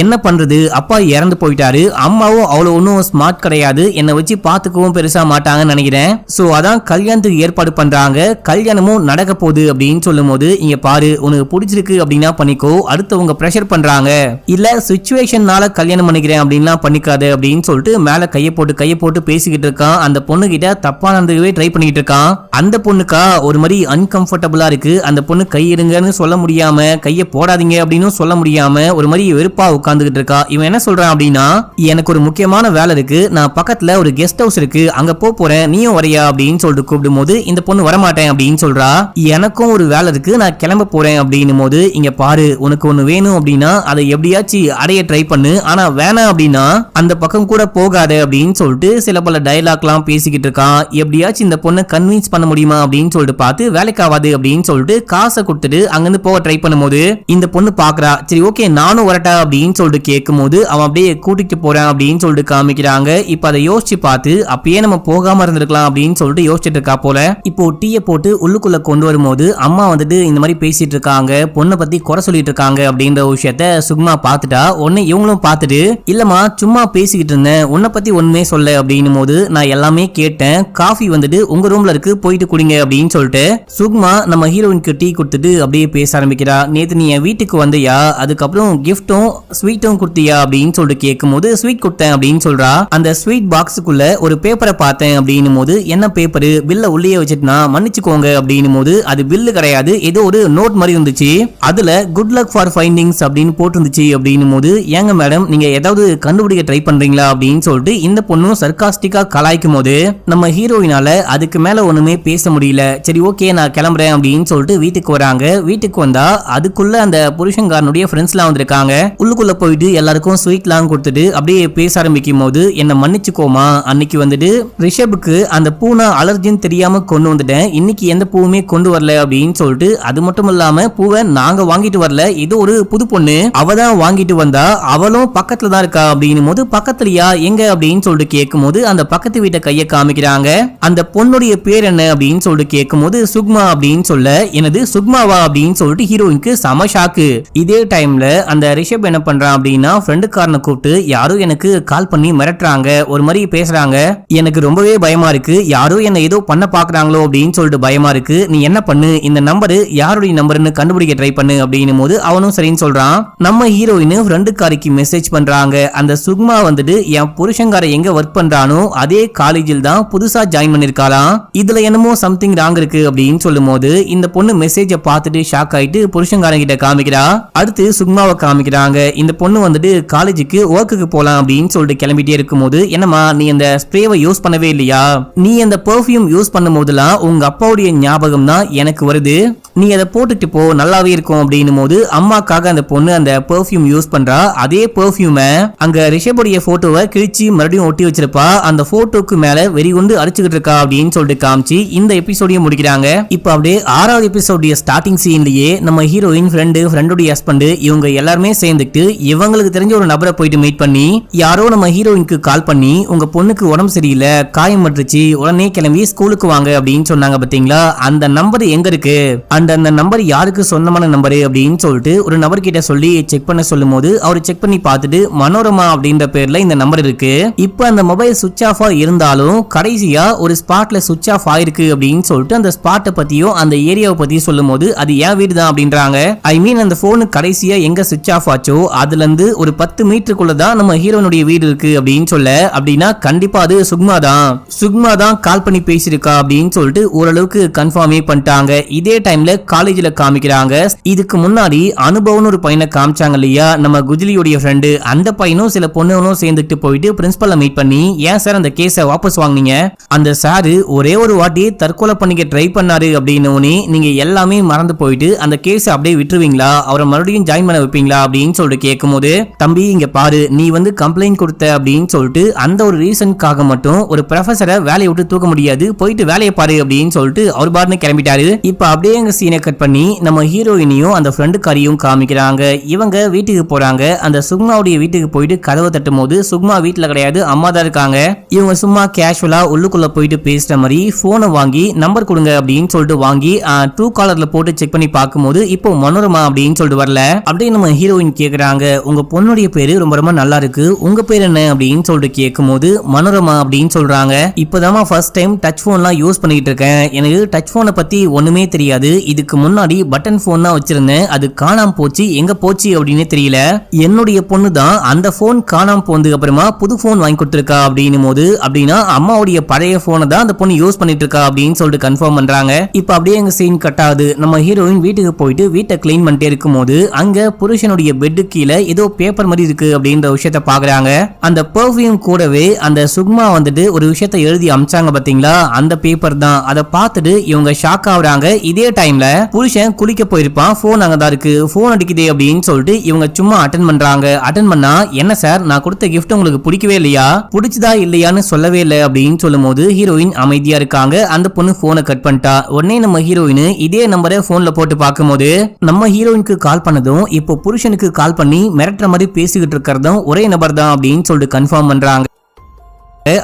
என்ன பண்றது அப்பா இறந்து போயிட்டாரு, அம்மாவும் அவ்வளவு ஒன்னும் ஸ்மார்ட் கிடையாது, என்னை வச்சு பாத்துக்கவும் பெருசா மாட்டாங்கன்னு நினைக்கிறேன், சோ அதான் கல்யாணத்துக்கு ஏற்பாடு பண்றாங்க, கல்யாணமும் நடக்க போகுது அப்படின்னு சொல்லும் போது இங்க பாரு உனக்கு பிடிச்சிருக்கு அப்படின்னா பண்ணிக்கோ, அடுத்தவங்க பிரஷர் பண்றாங்க, இல்ல சிச்சுவேஷன்னால கல்யாணம் பண்ணிக்கிறேன் அப்படின்லாம் பண்ணிக்காத அப்படின்னு சொல்லிட்டு மேல கையை போட்டு பேசிக்கிட்டு இருக்கான். அந்த பொண்ணு கிட்ட தப்பானதுவே ட்ரை பண்ணிட்டு இருக்கான். அந்த பொண்ணுக்கா ஒரு மாதிரி அன்கம்ஃபர்டபுளா இருக்கு. அந்த பொண்ணு கை இருங்கன்னு சொல்ல முடியாம, கையை போடாதீங்க அப்படின்னு சொல்ல முடியாம ஒரு மாதிரி வெறுப்பா உட்கார்ந்துகிட்டு இருக்கா. இவன் என்ன சொல்றான் அப்படின்னா, எனக்கு ஒரு முக்கியமான வேலை இருக்கு, நான் பக்கத்துல ஒரு கெஸ்ட் ஹவுஸ் இருக்கு, அங்க போறேன், நீயும் வரையா அப்படின்னு சொல்லிட்டு கூப்பிடும் போது இந்த பொண்ணு வரமாட்டேன் அப்படின்னு சொல்றா. எனக்கும் ஒரு வேலை இருக்கு, நான் கிளம்ப போறேன் அப்படின்னும் போது இங்க பாரு உனக்கு ஒண்ணு வேணும் அப்படின்னா அதை எப்படியாச்சும் அடைய ட்ரை பண்ணு, ஆனா வேணாம் அப்படின்னா அந்த பக்கம் கூட போகாத அப்படின்னு சொல்லிட்டு சில பல டயலாக்லாம் பேசிக்கிட்டு இருக்கான். எப்படியாச்சும் இந்த பொண்ணை கன்வின்ஸ் பண்ண முடியுமா அப்படின்னு சொல்லிட்டு பார்த்து வேலைக்காவாது அப்படின்னு சொல்லிட்டு காசை கொடுத்துட்டு அங்கிருந்து போக ட்ரை பண்ணும்போது இந்த பொண்ணு பாக்குறா. சரி ஓகே நானும் வரட்டா அப்படின்னு சொல்லிட்டு கேட்கும் போது அவன் அப்படியே கூட்டிட்டு போறான் அப்படின்னு சொல்லிட்டு காமிக்கிறாங்க. இப்ப அதை யோசிச்சு பார்த்து அப்பயே நம்ம போகாம இருந்திருக்கலாம் அப்படின்னு சொல்லிட்டு யோசிச்சுட்டு இருக்கா போல. இப்போ டீயை போட்டு உள்ளுக்குள்ள கொண்டு வரும்போது அம்மா வந்துட்டு இந்த மாதிரி பேசிட்டு இருக்காங்க, பொண்ணை பத்தி குறை சொல்லிட்டு இருக்காங்க அப்படின்ற விஷயத்த சுகுமா பார்த்துட்டா. உடனே இவங்களும் பார்த்துட்டு இல்லம்மா சும்மா பேசிக்கிட்டு இருந்தேன், உன்னை பத்தி ஒண்ணுமே சொல்ல அப்படின்னும் போது நான் எல்லாமே கேட்டேன், காஃபி வந்துட்டு உங்க ரூம்ல இருக்கு போயிட்டு குடிங்க அப்படின்னு சொல்லிட்டு சுகுமா நம்ம ஹீரோயினுக்கு டீ கொடுத்துட்டு அப்படியே பேச ஆரம்பிக்கிறா. நேத்து நீ என் வீட்டுக்கு வந்தியா, அதுக்கப்புறம் கிஃப்டும் ஸ்வீட்டும் கொடுத்தியா அப்படின்னு சொல்லிட்டு கேட்கும் போது ஸ்வீட் கொடுத்தேன் அப்படின்னு சொல்றா. அந்த ஸ்வீட் பாக்ஸுக்குள்ள ஒரு பேப்பரை பார்த்தேன் அப்படின்னும் போது என்ன பேப்பரு, பில்ல உள்ளே வச்சுட்டுனா மன்னிச்சுக்கோங்க அப்படின்னும் போது அது பில்லு கிடையாது, ஏதோ ஒரு நோட் மாதிரி இருந்துச்சு, அதுல குட் லக் ஃபார் ஃபைண்டிங்ஸ் அப்படின்னு போட்டுருந்துச்சு அப்படின்னும் போது ஏங்க மேடம் நீங்க ஏதாவது கண்டுபிடிக்க ட்ரை பண்றீங்களா அப்படின்னு சொல்லிட்டு இந்த பொண்ணும் சர்காஸ்டிக்கா கலாய்க்கும் போது நம்ம ஹீரோயினால அதுக்கு மேல ஒண்ணுமே பேச முடியல. சரி ஓகே நான் கிளம்புறேன் அப்படின்னு சொல்லிட்டு வீட்டுக்கு வராங்க. வீட்டுக்கு வந்தா அதுக்குள்ள அந்த புருஷன்காரனுடைய ஃப்ரெண்ட்ஸ் எல்லாம் வந்திருக்காங்க. உள்ளுக்குள்ள போயிட்டு எல்லாருக்கும் ஸ்வீட் எல்லாம் கொடுத்துட்டு அப்படியே பேச ஆரம்பிக்கும் போது என்ன மன்னிச்சுக்கோமா, அன்னைக்கு வந்துட்டு ரிஷபுக்கு அந்த பூனா அலர்ஜின்னு தெரியாம கொண்டு வந்துட்டேன், இன்னைக்கு எந்த பூவுமே கொண்டு வரல அப்படின்னு சொல்லிட்டு, அது மட்டும் இல்லாம பூவை நாங்க வாங்கிட்டு வரல, இது ஒரு புது பொண்ணு அவதான் வாங்கிட்டு வந்தா, அவளும் பக்கத்துல தான் இருக்கா அப்படின்னும் போது பக்கத்துலயா எங்க அப்படின்னு சொல்லிட்டு கேட்கும் போது அந்த பக்கத்து வீட்டை கைய காமிக்கிறாங்க. அந்த பொண்ணுடைய பேர் என்ன அப்படின்னு சொல்லிட்டு கேட்கும் போது சுக்மா அப்படின்னு சொல்ல, எனது சுக்மாவா அப்படின்னு சொல்லிட்டு ஹீரோயினுக்கு சம ஷாக்கு. இதே டைம்ல அந்த ரிஷப் என்ன பண்றான் அப்படின்னா ஃப்ரெண்டுக்காரனை கூப்பிட்டு யாரும் எனக்கு கால் பண்ணி மிரட்டுறாங்க, ஒரு மாதிரி பேசுறாங்க, எனக்கு ரொம்பவே பயமா இருக்கு, யாரும் என்ன ஏதோ பண்ண பாக்குறாங்களோ அப்படின்னு சொல்லிட்டு பயமா இருக்கு, நீ என்ன பண்ணு இந்த நம்பரு யாருடைய நம்பர்னு கண்டுபிடிக்க ட்ரை பண்ணு அப்படின்னும் போது அவனும் சரின்னு சொல்றான். நம்ம ஹீரோயின் ஃப்ரெண்டுக்காரிக்கு மெசேஜ் பண்றாங்க, அந்த சுக்மா வந்துட்டு என் புருஷங்கார எங்க ஒர்க் பண்றானோ அதே காலேஜில் தான் புதுசா ஜாயின் பண்ணிருக்காளாம், இதுல என்னமோ சம்திங் ராங் இருக்கு அப்படின்னு சொல்லும் போது இந்த பொண்ணு மெசேஜ பார்த்துட்டு ஷாக் ஆயிட்டு புருஷங்காரன் கிட்ட காமிக்கிறா. அடுத்து சுக்மாவை காமிக்கிறாங்க. இந்த பொண்ணு வந்துட்டு காலேஜுக்கு ஒர்க்குக்கு போலாம் அப்படின்னு சொல்லிட்டு கிளம்பிட்டே இருக்கும் போது என்னமா நீ அந்த ஸ்ப்ரேவை யூஸ் பண்ணவே இல்லையா, நீ அந்த பெர்ஃபியூம் யூஸ் பண்ணும் போதெல்லாம் உங்க அப்பாவுடைய ஞாபகம் தான் எனக்கு வருது, நீ அதை போட்டுட்டு போ நல்லாவே இருக்கும் அப்படின்னும் போது அம்மாக்காக அந்த பொண்ணு அந்த பெர்ஃபியூம் யூஸ் பண்றா. அதே பெர்ஃபியூமை அங்க ரிஷபுடைய போட்டோவை கிழிச்சு மறுபடியும் ஒட்டி வச்சிருப்பா. அந்த போட்டோக்கு மேல வெறி கொண்டு அடிச்சுக்கிட்டு இருக்கா அப்படின்னு சொல்லிட்டு காமிச்சு இந்த எபிசோடையும் முடிக்கிறாங்க. இப்ப அப்படியே 6வது எபிசோடைய ஸ்டார்டிங் சீன்லயே நம்ம ஹீரோயின் ஃப்ரெண்டுடைய ஹஸ்பண்ட் இவங்க எல்லாருமே சேர்ந்துட்டு இவங்களுக்கு தெரிஞ்ச ஒரு நபரை போயிட்டு மீட் பண்ணி யாரோ நம்ம ஹீரோயினுக்கு கால் பண்ணி உங்க பொண்ணுக்கு உடம்பு சரியில்லை காயம் பட்டுருச்சு உடனே கிளம்பி ஸ்கூலுக்கு வாங்க அப்படின்னு சொன்னாங்க பாத்தீங்களா, அந்த நம்பர் எங்க இருக்கு, அந்த நம்பர் யாருக்கு சொந்தமான நம்பர் அப்படின்னு சொல்லிட்டு ஒரு நபர் கிட்ட சொல்லி செக் பண்ண சொல்லும் போது அவர் செக் பண்ணி பார்த்துட்டு மனோரமா அப்படின்ற பேர்ல இந்த நம்பர் இருக்கு. இப்ப அந்த மொபைல் சுவிட்ச் ஆஃபா இருந்தாலும் கடைசியா ஒரு ஸ்பாட்ல சுவிட்ச் ஆஃப் ஆயிருக்கு அப்படின்னு சொல்லிட்டு அந்த ஸ்பாட்டை பத்தியும் அந்த ஏரியாவை பத்தியும் சொல்லும் போது அது ஏன் வீடு தான் அப்படின்றாங்க. ஐ மீன் அந்த போனு கடைசியா எங்க சுவிட்ச் ஆஃப் ஆச்சோ அதுல இருந்து ஒரு 10 மீட்டருக்குள்ளதான் நம்ம ஹீரோனுடைய வீடு இருக்கு அப்படின்னு சொல்ல, அப்படின்னா கண்டிப்பா அது சுக்மா தான் கால் பண்ணி பேசிருக்கா அப்படின்னு சொல்லிட்டு ஓரளவுக்கு கன்ஃபார்மே பண்ணிட்டாங்க. இதே டைம்ல காலேஜ்ல காமிக்கிறாங்க. இதுக்கு முன்னாடி அனுபவம்னு ஒரு பையனை காமிச்சாங்க இல்லையா நம்ம குஜிலியோடைய ஃப்ரெண்டு, அந்த பையனும் சில பொண்ணுகளும் சேர்ந்துட்டு போயிட்டு பிரின்சிபலை மீட் பண்ணி ஏன் சார் அந்த கேஸை வாபஸ் வாங்குனீங்க, அந்த சாரு ஒரே ஒரு வாட்டி தற்கொலை பண்ணிக்க ட்ரை பண்ணாரு அப்படின்னு நீங்க எல்லாமே மறந்து போயிட்டு அந்த கேஸை அப்படியே விட்டுருவீங்களா, அவரை மறுபடியும் ஜாயின் பண்ண வைப்பீங்களா அப்படின்னு சொல்லிட்டு கேட்கும் போது, தம்பி இங்க பாரு நீ வந்து கம்ப்ளைண்ட் கொடுத்த அப்படின்னு சொல்லிட்டு அந்த ஒரு ரீசனுக்காக மட்டும் ஒரு ப்ரொஃபஸரை வேலையை விட்டு தூக்க முடியாது, போயிட்டு வேலையை பாரு அப்படின்னு சொல்லிட்டு அவர் பாருன்னு கிளம்பிட்டாரு. இப்ப அப்படியே எங்க சீனை கட் பண்ணி நம்ம ஹீரோயினையும் அந்த ஃப்ரெண்டுக்காரியும் காமிக்கிறாங்க. இவங்க வீட்டுக்கு போறாங்க. அந்த சுக்மாவுடைய வீட்டுக்கு போயிட்டு கதவை தட்டும் போது சுக்மா வீட்டுல கிடையாது, அம்மா தான் இருக்காங்க. இவங்க சும்மா கேஷுவலா உள்ளுக்குள்ள போயிட்டு பேசுற மாதிரி போனை வாங்கி நம்பர் கொடுங்க அப்படின்னு சொல்லிட்டு வாங்கி ட்ரூ காலர்ல போட்டு செக் பண்ணி பார்க்கும்போது இப்போ மனோரமா அப்படின்னு சொல்லிட்டு வரல. அப்படியே நம்ம ஹீரோயின் கேக்குறாங்க, உங்க பொண்ணுடைய பேரு ரொம்ப ரொம்ப நல்லா இருக்கு, உங்க பேர் என்ன அப்படின்னு சொல்லிட்டு கேட்கும் போது மனோரமா அப்படின்னு சொல்றாங்க. இப்பதான் ஃபர்ஸ்ட் டைம் டச் போன்லாம் யூஸ் பண்ணிட்டு இருக்கேன், எனக்கு டச் போனை பத்தி ஒண்ணுமே தெரியாது, இதுக்கு முன்னாடி பட்டன் போன் தான் வச்சிருந்தேன், அது காணாம போச்சு, எங்க போச்சு அப்படின்னு தெரியல. என்னுடைய பொண்ணு தான் அந்த போன் காணாம போனதுக்கு அப்புறமா புது போன் வாங்கி கொடுத்திருக்கா அப்படின்னும் போது, அப்படின்னா அம்மாவுடைய பழைய போனை தான் அந்த பொண்ணு யூஸ் பண்ணிட்டு இருக்கா அப்படின்னு சொல்லிட்டு கன்ஃபார்ம் பண்றாங்க. இப்ப அப்படியே எங்க சீன் கட் ஆகுது. நம்ம ஹீரோயின் வீட்டுக்கு போயிட்டு வீட்டை கிளீன் பண்ணிட்டே இருக்கும் போது அங்க புருஷனுடைய பெட்டு கீழே ஏதோ பேப்பர் மாதிரி இருக்கு அப்படின்ற விஷயத்த பாக்குறாங்க. அந்த பெர்ஃபியூம் கூடவே அந்த சுக்மா வந்துட்டு ஒரு விஷயத்த எழுதி அமிச்சாங்க பாத்தீங்களா, அந்த பேப்பர் தான். அதை பார்த்துட்டு இவங்க ஷாக் ஆகுறாங்க. இதே டைம்ல புருஷன் குளிக்க போயிருப்பான், போன் அங்கதான் இருக்கு, போன் அடிக்குது அப்படின்னு சொல்லிட்டு இவங்க சும்மா அட்டன் பண்றாங்க. அட்டன் பண்ணா, என்ன சார் நான் கொடுத்த கிஃப்ட் உங்களுக்கு பிடிக்கவே இல்லையா, பிடிச்சதா இல்லையான்னு சொல்லவே இல்லை அப்படின்னு சொல்லும் போது ஹீரோயின் அமைதியா இருக்காங்க. அந்த பொண்ணு போனை கட் பண்ணிட்டா. உடனே நம்ம ஹீரோயின் இதே நம்பரை போன்ல போட்டு பார்க்கும்போது நம்ம ஹீரோயினுக்கு கால் பண்ணதும் இப்போ புருஷனுக்கு கால் பண்ணி மிரட்டுற மாதிரி பேசிக்கிட்டு இருக்கிறதும் ஒரே நபர் தான் அப்படின்னு சொல்லிட்டு கன்ஃபார்ம் பண்றாங்க.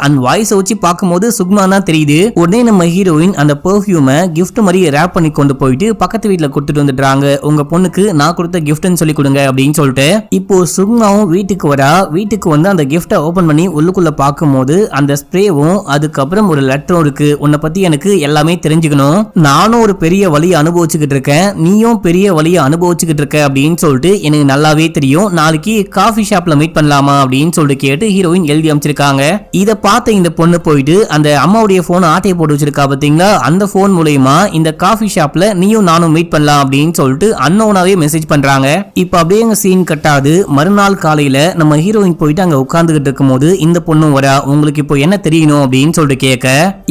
அந்த வாய்ஸ் வச்சு பார்க்கும்போது சுக்மா தான் தெரியுது. உடனே நம்ம ஹீரோயின் அந்த பெர்ஃபியூமை கிஃப்ட் மாதிரி ரேப் பண்ணி கொண்டு போயிட்டு பக்கத்து வீட்டுல கொடுத்துட்டு வந்துட்டாங்க. உங்க பொண்ணுக்கு நான் கொடுத்த கிஃப்ட்னு சொல்லி கொடுங்க அப்படின்னு சொல்லிட்டு இப்போ சுக்மாவும் வீட்டுக்கு வரா. வீட்டுக்கு வந்து அந்த கிஃப்டை ஓபன் பண்ணி உள்ளுக்குள்ள பார்க்கும்போது அந்த ஸ்ப்ரேவும் அதுக்கப்புறம் ஒரு லெட்டரும் இருக்கு. உன்னை பத்தி எனக்கு எல்லாமே தெரிஞ்சுக்கணும், நானும் ஒரு பெரிய வழியை அனுபவிச்சுக்கிட்டு இருக்கேன், நீயும் பெரிய வழியை அனுபவிச்சுக்கிட்டு இருக்க அப்படின்னு சொல்லிட்டு எனக்கு நல்லாவே தெரியும், நாளைக்கு காஃபி ஷாப்ல மீட் பண்ணலாமா அப்படின்னு சொல்லிட்டு கேட்டு ஹீரோயின் எழுதி அமைச்சிருக்காங்க. இத பார்த்த இந்த பொண்ணு போயிட்டு அந்த அம்மாவுடைய போன் ஆட்டையை போட்டு வச்சிருக்கா பாத்தீங்களா, அந்த போன் மூலமா இந்த காஃபி ஷாப்ல நீயும் நானும் மீட் பண்ணலாம் அப்படின்னு சொல்லிட்டு அன்னோனாவே மெசேஜ் பண்றாங்க. இப்ப அப்படியே எங்க சீன் கட்டாது. மறுநாள் காலையில நம்ம ஹீரோயின் போயிட்டு அங்க உட்கார்ந்துகிட்டு இருக்கும் போது இந்த பொண்ணும் வரா. உங்களுக்கு இப்போ என்ன தெரியணும் அப்படின்னு சொல்லிட்டு கேட்க,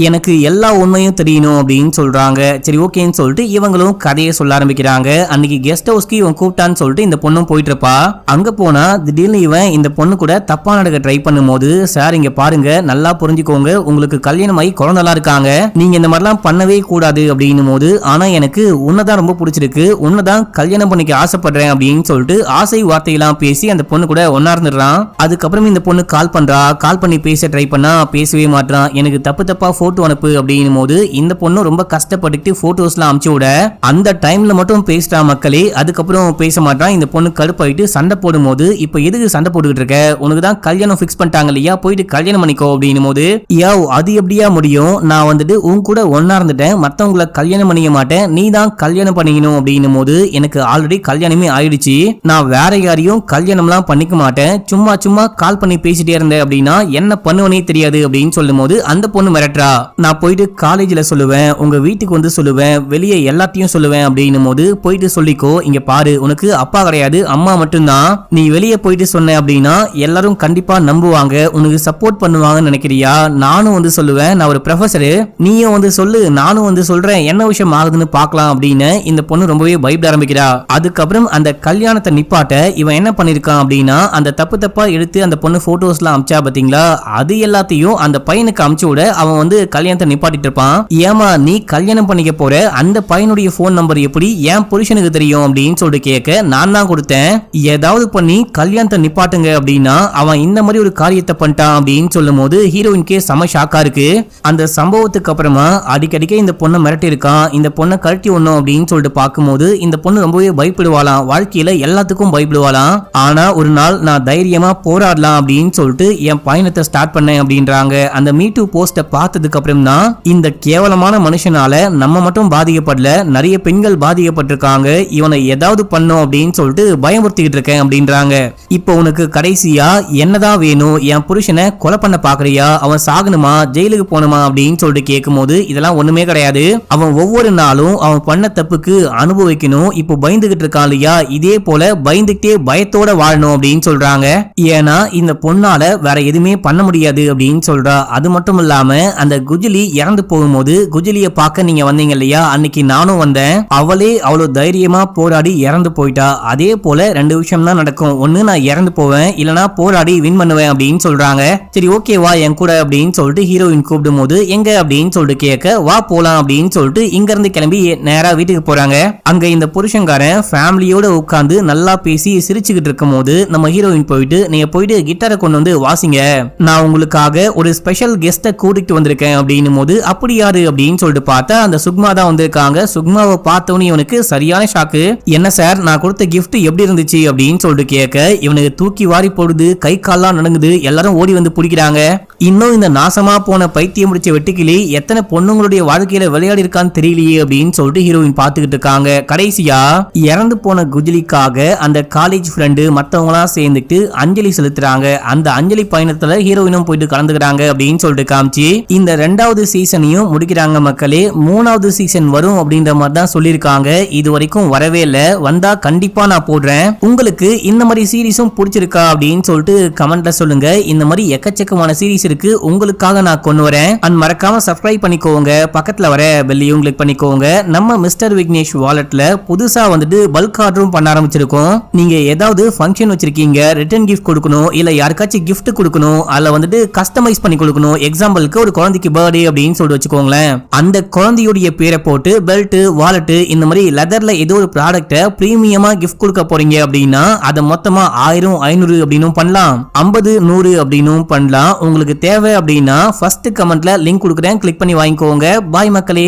எனக்கு எல்லா உண்மையும் தெரியணும் அப்படின்னு சொல்றாங்க. சரி ஓகேன்னு சொல்லிட்டு இவங்களும் கதையை சொல்ல ஆரம்பிக்கிறாங்க. அன்னைக்கு கெஸ்ட் ஹவுஸ்க்கு இவன் கூப்பிட்டான்னு சொல்லிட்டு இந்த பொண்ணும் போயிட்டு இருப்பா. அங்க போனா திடீர்னு இவன் இந்த பொண்ணு கூட தப்பா நடக்க ட்ரை பண்ணும்போது, சார் இங்க பாருங்க, நல்லா புரிஞ்சுக்கோங்க, உங்களுக்கு கல்யாணம் ஆகி குழந்தைலாம் இருக்காங்க, நீங்க இந்த மாதிரிலாம் பண்ணவே கூடாது அப்படின்னும் போது, ஆனா எனக்கு உன்னதான் ரொம்ப பிடிச்சிருக்கு, உன்னதான் கல்யாணம் பண்ணிக்க ஆசைப்படுறேன் அப்படின்னு சொல்லிட்டு ஆசை வார்த்தையெல்லாம் பேசி அந்த பொண்ணு கூட ஒன்னா இருந்துடுறான். அதுக்கப்புறம் இந்த பொண்ணு கால் பண்றா. கால் பண்ணி பேச ட்ரை பண்ணா பேசவே மாட்டான். எனக்கு தப்பா போட்டோ அனுப்பு அப்படின்னும் போது இந்த பொண்ணு ரொம்ப கஷ்டப்பட்டு போட்டோஸ்லாம் அனுப்பிச்சு விட அந்த டைம்ல மட்டும் பேசிட்டா மக்களே. அதுக்கப்புறம் பேச மாட்டான். இந்த பொண்ணு கடுப்பாயிட்டு சண்டை போடும் போது, இப்ப எதுக்கு சண்டை போட்டுக்கிட்டு இருக்க, உனக்கு தான் கல்யாணம் பிக்ஸ் பண்ணிட்டாங்க இல்லையா, போயிட்டு கல்யாணம் பண்ணிக்கோ அப்படின்னும் போது, யாவ் அது எப்படியா முடியும், நான் வந்துட்டு உன் கூட ஒன்னா இருந்துட்டேன், மத்தவங்களை கல்யாணம் பண்ணிக்க மாட்டேன், நீ தான் கல்யாணம் பண்ணிக்கணும் அப்படின்னும் போது, எனக்கு ஆல்ரெடி கல்யாணமே ஆயிடுச்சு, நான் வேற யாரையும் கல்யாணம்லாம் பண்ணிக்க மாட்டேன், சும்மா சும்மா கால் பண்ணி பேசிட்டே இருந்தேன் அப்படின்னா என்ன பண்ணுவனே தெரியாது அப்படின்னு சொல்லும் போது அந்த பொண்ணு மிரட்டுறா. நான் போயிட்டு காலேஜ்ல சொல்லுவேன், உங்க வீட்டுக்கு வந்து சொல்லுவேன், வெளியே எல்லாத்தையும் சொல்லுவேன் அப்படின்னும் போது, போயிட்டு சொல்லிக்கோ, இங்க பாரு உனக்கு அப்பா கிடையாது அம்மா மட்டும்தான், நீ வெளியே போயிட்டு சொன்ன அப்படின்னா எல்லாரும் கண்டிப்பா நம்புவாங்க, உனக்கு சப்போர்ட் பண்ணுவாங்கன்னு நினைக்கிறியா, நானும் வந்து சொல்லுவேன், நான் ஒரு ப்ரொஃபசரு, நீயும் வந்து சொல்லு, நானும் வந்து சொல்றேன், என்ன விஷயம் ஆகுதுன்னு பார்க்கலாம் அப்படின்னு இந்த பொண்ணு ரொம்பவே பயப்பட ஆரம்பிக்கிறா. அதுக்கப்புறம் அந்த கல்யாணத்தை நிப்பாட்ட இவன் என்ன பண்ணிருக்கான் அப்படின்னா, அந்த தப்பா எடுத்து அந்த பொண்ணு போட்டோஸ்லாம் அமிச்சா பாத்தீங்களா, அது எல்லாத்தையும் அந்த பையனுக்கு அமிச்சு விட அவன் வந்து கல்யாணத்தை நிப்பாட்டிட்டு இருப்பான். ஏமா நீ கல்யாணம் பண்ணிக்க போற அந்த பையனுடைய போன் நம்பர் எப்படி என் புருஷனுக்கு தெரியும் அப்படின்னு சொல்லிட்டு கேட்க, நான் தான் கொடுத்தேன், ஏதாவது பண்ணி கல்யாணத்தை நிப்பாட்டுங்க அப்படின்னா அவன் இந்த மாதிரி ஒரு காரியத்தை பண்ணிட்டான் அப்படின்னு சொல்லும் போது ஹீரோயின்கே செம ஷாக்கா இருக்கு. அந்த சம்பவத்துக்கு அப்புறமா அடிக்கடிக்க இந்த பொண்ணை மிரட்டி இருக்கான், இந்த பொண்ணை கழட்டி ஒண்ணும் அப்படின்னு சொல்லிட்டு பார்க்கும்போது இந்த பொண்ணு ரொம்பவே பயப்படுவாளாம், வாழ்க்கையில எல்லாத்துக்கும் பயப்படுவாளாம். ஆனா ஒரு நாள் நான் தைரியமா போராடலாம் அப்படின்னு சொல்லிட்டு என் பயணத்தை ஸ்டார்ட் பண்ணேன் அப்படின்றாங்க. அந்த மீட்டூ போஸ்ட பார்த்ததுக்கு அப்புறம் தான் இந்த கேவலமான மனுஷனால நம்ம மட்டும் பாதிக்கப்படல, நிறைய பெண்கள் பாதிக்கப்பட்டிருக்காங்க, இவனை ஏதாவது பண்ணும் அப்படின்னு சொல்லிட்டு பயமுறுத்திக்கிட்டு இருக்கேன் அப்படின்றாங்க. இப்போ உனக்கு கடைசியா என்னதான் வேணும், என் புருஷனை கொலை பண்ண பாக்குறியா, அவன் சாகணுமா, ஜெயிலுக்கு போகணுமா அப்படின்னு சொல்லிட்டு கேட்கும் போது, இதெல்லாம் ஒண்ணுமே கிடையாது, அவன் ஒவ்வொரு நாளும் அவன் பண்ண தப்புக்கு அனுபவிக்கணும், இப்போ பயந்துகிட்டு இருக்கான் இல்லையா, இதே போல பயந்துகிட்டே பயத்தோட வாழணும் அப்படின்னு சொல்றாங்க. ஏன்னா இந்த பொண்ணால வேற எதுவுமே பண்ண முடியாது அப்படின்னு சொல்றா. அது மட்டும் இல்லாம அந்த குஜிலி இறந்து போகும்போது, குஜிலிய பார்க்க நீங்க வந்தீங்க இல்லையா, அன்னைக்கு நானும் வந்தேன், அவளே அவ்வளவு தைரியமா போராடி இறந்து போயிட்டா, அதே போல ரெண்டு விஷயம் தான் நடக்கும், ஒண்ணு நான் இறந்து போவேன், இல்லனா போராடி வின் பண்ணுவேன் அப்படின்னு சொல்றாங்க. சரி ஓகேவா என் கூட அப்படின்னு சொல்லிட்டு ஹீரோயின் கூப்பிடும் போது, எங்க அப்படின்னு சொல்லிட்டு கேட்க, வா போலாம் அப்படின்னு சொல்லிட்டு இங்க இருந்து கிளம்பி நேரா வீட்டுக்கு போறாங்க. அங்க இந்த புருஷன்காரன் ஃபேமிலியோட உட்கார்ந்து நல்லா பேசி சிரிச்சுக்கிட்டு இருக்கும் போது நம்ம ஹீரோயின் போயிட்டு, நீங்க போயிட்டு கிட்டாரை கொண்டு வந்து வாசிங்க, நான் உங்களுக்காக ஒரு ஸ்பெஷல் கெஸ்ட கூட்டிட்டு வந்திருக்கேன் அப்படின்னும் போது, அப்படி யாரு அப்படின்னு சொல்லிட்டு பார்த்தா அந்த சுக்மா தான் வந்திருக்காங்க. சுக்மாவை பார்த்தவனே இவனுக்கு சரியான ஷாக்கு. என்ன சார் நான் கொடுத்த கிஃப்ட் எப்படி இருந்துச்சு அப்படின்னு சொல்லிட்டு கேட்க, இவனுக்கு தூக்கி வாரி போடுது, கை கால்லாம் நடுங்குது, எல்லாரும் ஓடி வந்து பிடிக்கிறாங்க. இன்னும் இந்த நாசமா போன பைத்தியம் முடிச்ச வெட்டுக்கிளி எத்தனை பொண்ணுங்களுடைய வாழ்க்கையில விளையாடி இருக்கான்னு தெரியலையே அப்படின்னு சொல்லிட்டு ஹீரோயின் பாத்துக்கிட்டு இருக்காங்க. கடைசியா இறந்து போன குஜிலிக்காக அந்த காலேஜ் ஃப்ரெண்டு மத்தவங்களாம் சேர்ந்துட்டு அஞ்சலி செலுத்துறாங்க. அந்த அஞ்சலி பயணத்துல ஹீரோயினும் போயிட்டு கலந்துக்கிறாங்க அப்படின்னு சொல்லிட்டு காமிச்சு இந்த 2வது சீசனையும் முடிக்கிறாங்க. மக்களே 3வது சீசன் வரும் அப்படின்ற மாதிரி தான் சொல்லியிருக்காங்க. இது வரைக்கும் வரவே இல்ல. வந்தா கண்டிப்பா நான் போடுறேன். உங்களுக்கு இந்த மாதிரி சீரிஸும் பிடிச்சிருக்கா அப்படின்னு சொல்லிட்டு கமெண்ட்ல சொல்லுங்க. இந்த மாதிரி எக்கச்சக்கமான சீரிஸ் இருக்கு, உங்களுக்காக நான் கொண்டு வரேன். அண்ட் மறக்காம சப்ஸ்கிரைப் பண்ணிக்கோங்க, பக்கத்துல வர பெல்லையும் கிளிக் பண்ணிக்கோங்க. நம்ம மிஸ்டர் விக்னேஷ் வாலெட்ல புதுசா வந்துட்டு பல்க் ஆர்டரும் பண்ண ஆரம்பிச்சிருக்கோம். நீங்க ஏதாவது ஃபங்க்ஷன் வச்சிருக்கீங்க, ரிட்டர்ன் கிஃப்ட் கொடுக்கணும், இல்ல யாருக்காச்சும் கிஃப்ட் கொடுக்கணும், அதுல வந்துட்டு கஸ்டமைஸ் பண்ணி கொடுக்கணும். எக்ஸாம்பிளுக்கு ஒரு குழந்தைக்கு பர்த்டே அப்படின்னு சொல்லிட்டு வச்சுக்கோங்களேன். அந்த குழந்தையுடைய பேரை போட்டு பெல்ட், வாலெட் இந்த மாதிரி லெதர்ல ஏதோ ஒரு ப்ராடக்ட்டை பிரீமியமா கிஃப்ட் கொடுக்க போறீங்க அப்படின்னா அதை மொத்தமா 1000, 500 அப்படின்னும் பண்ணலாம், 50, 100 அப்படின்னும் பண்ணலாம். உங்களுக்கு தேவை அப்படின்னா ஃபர்ஸ்ட் கமெண்ட்ல லிங்க் கொடுக்குறேன், கிளிக் பண்ணி வாங்கிக்கோங்க. பாய் மக்களே.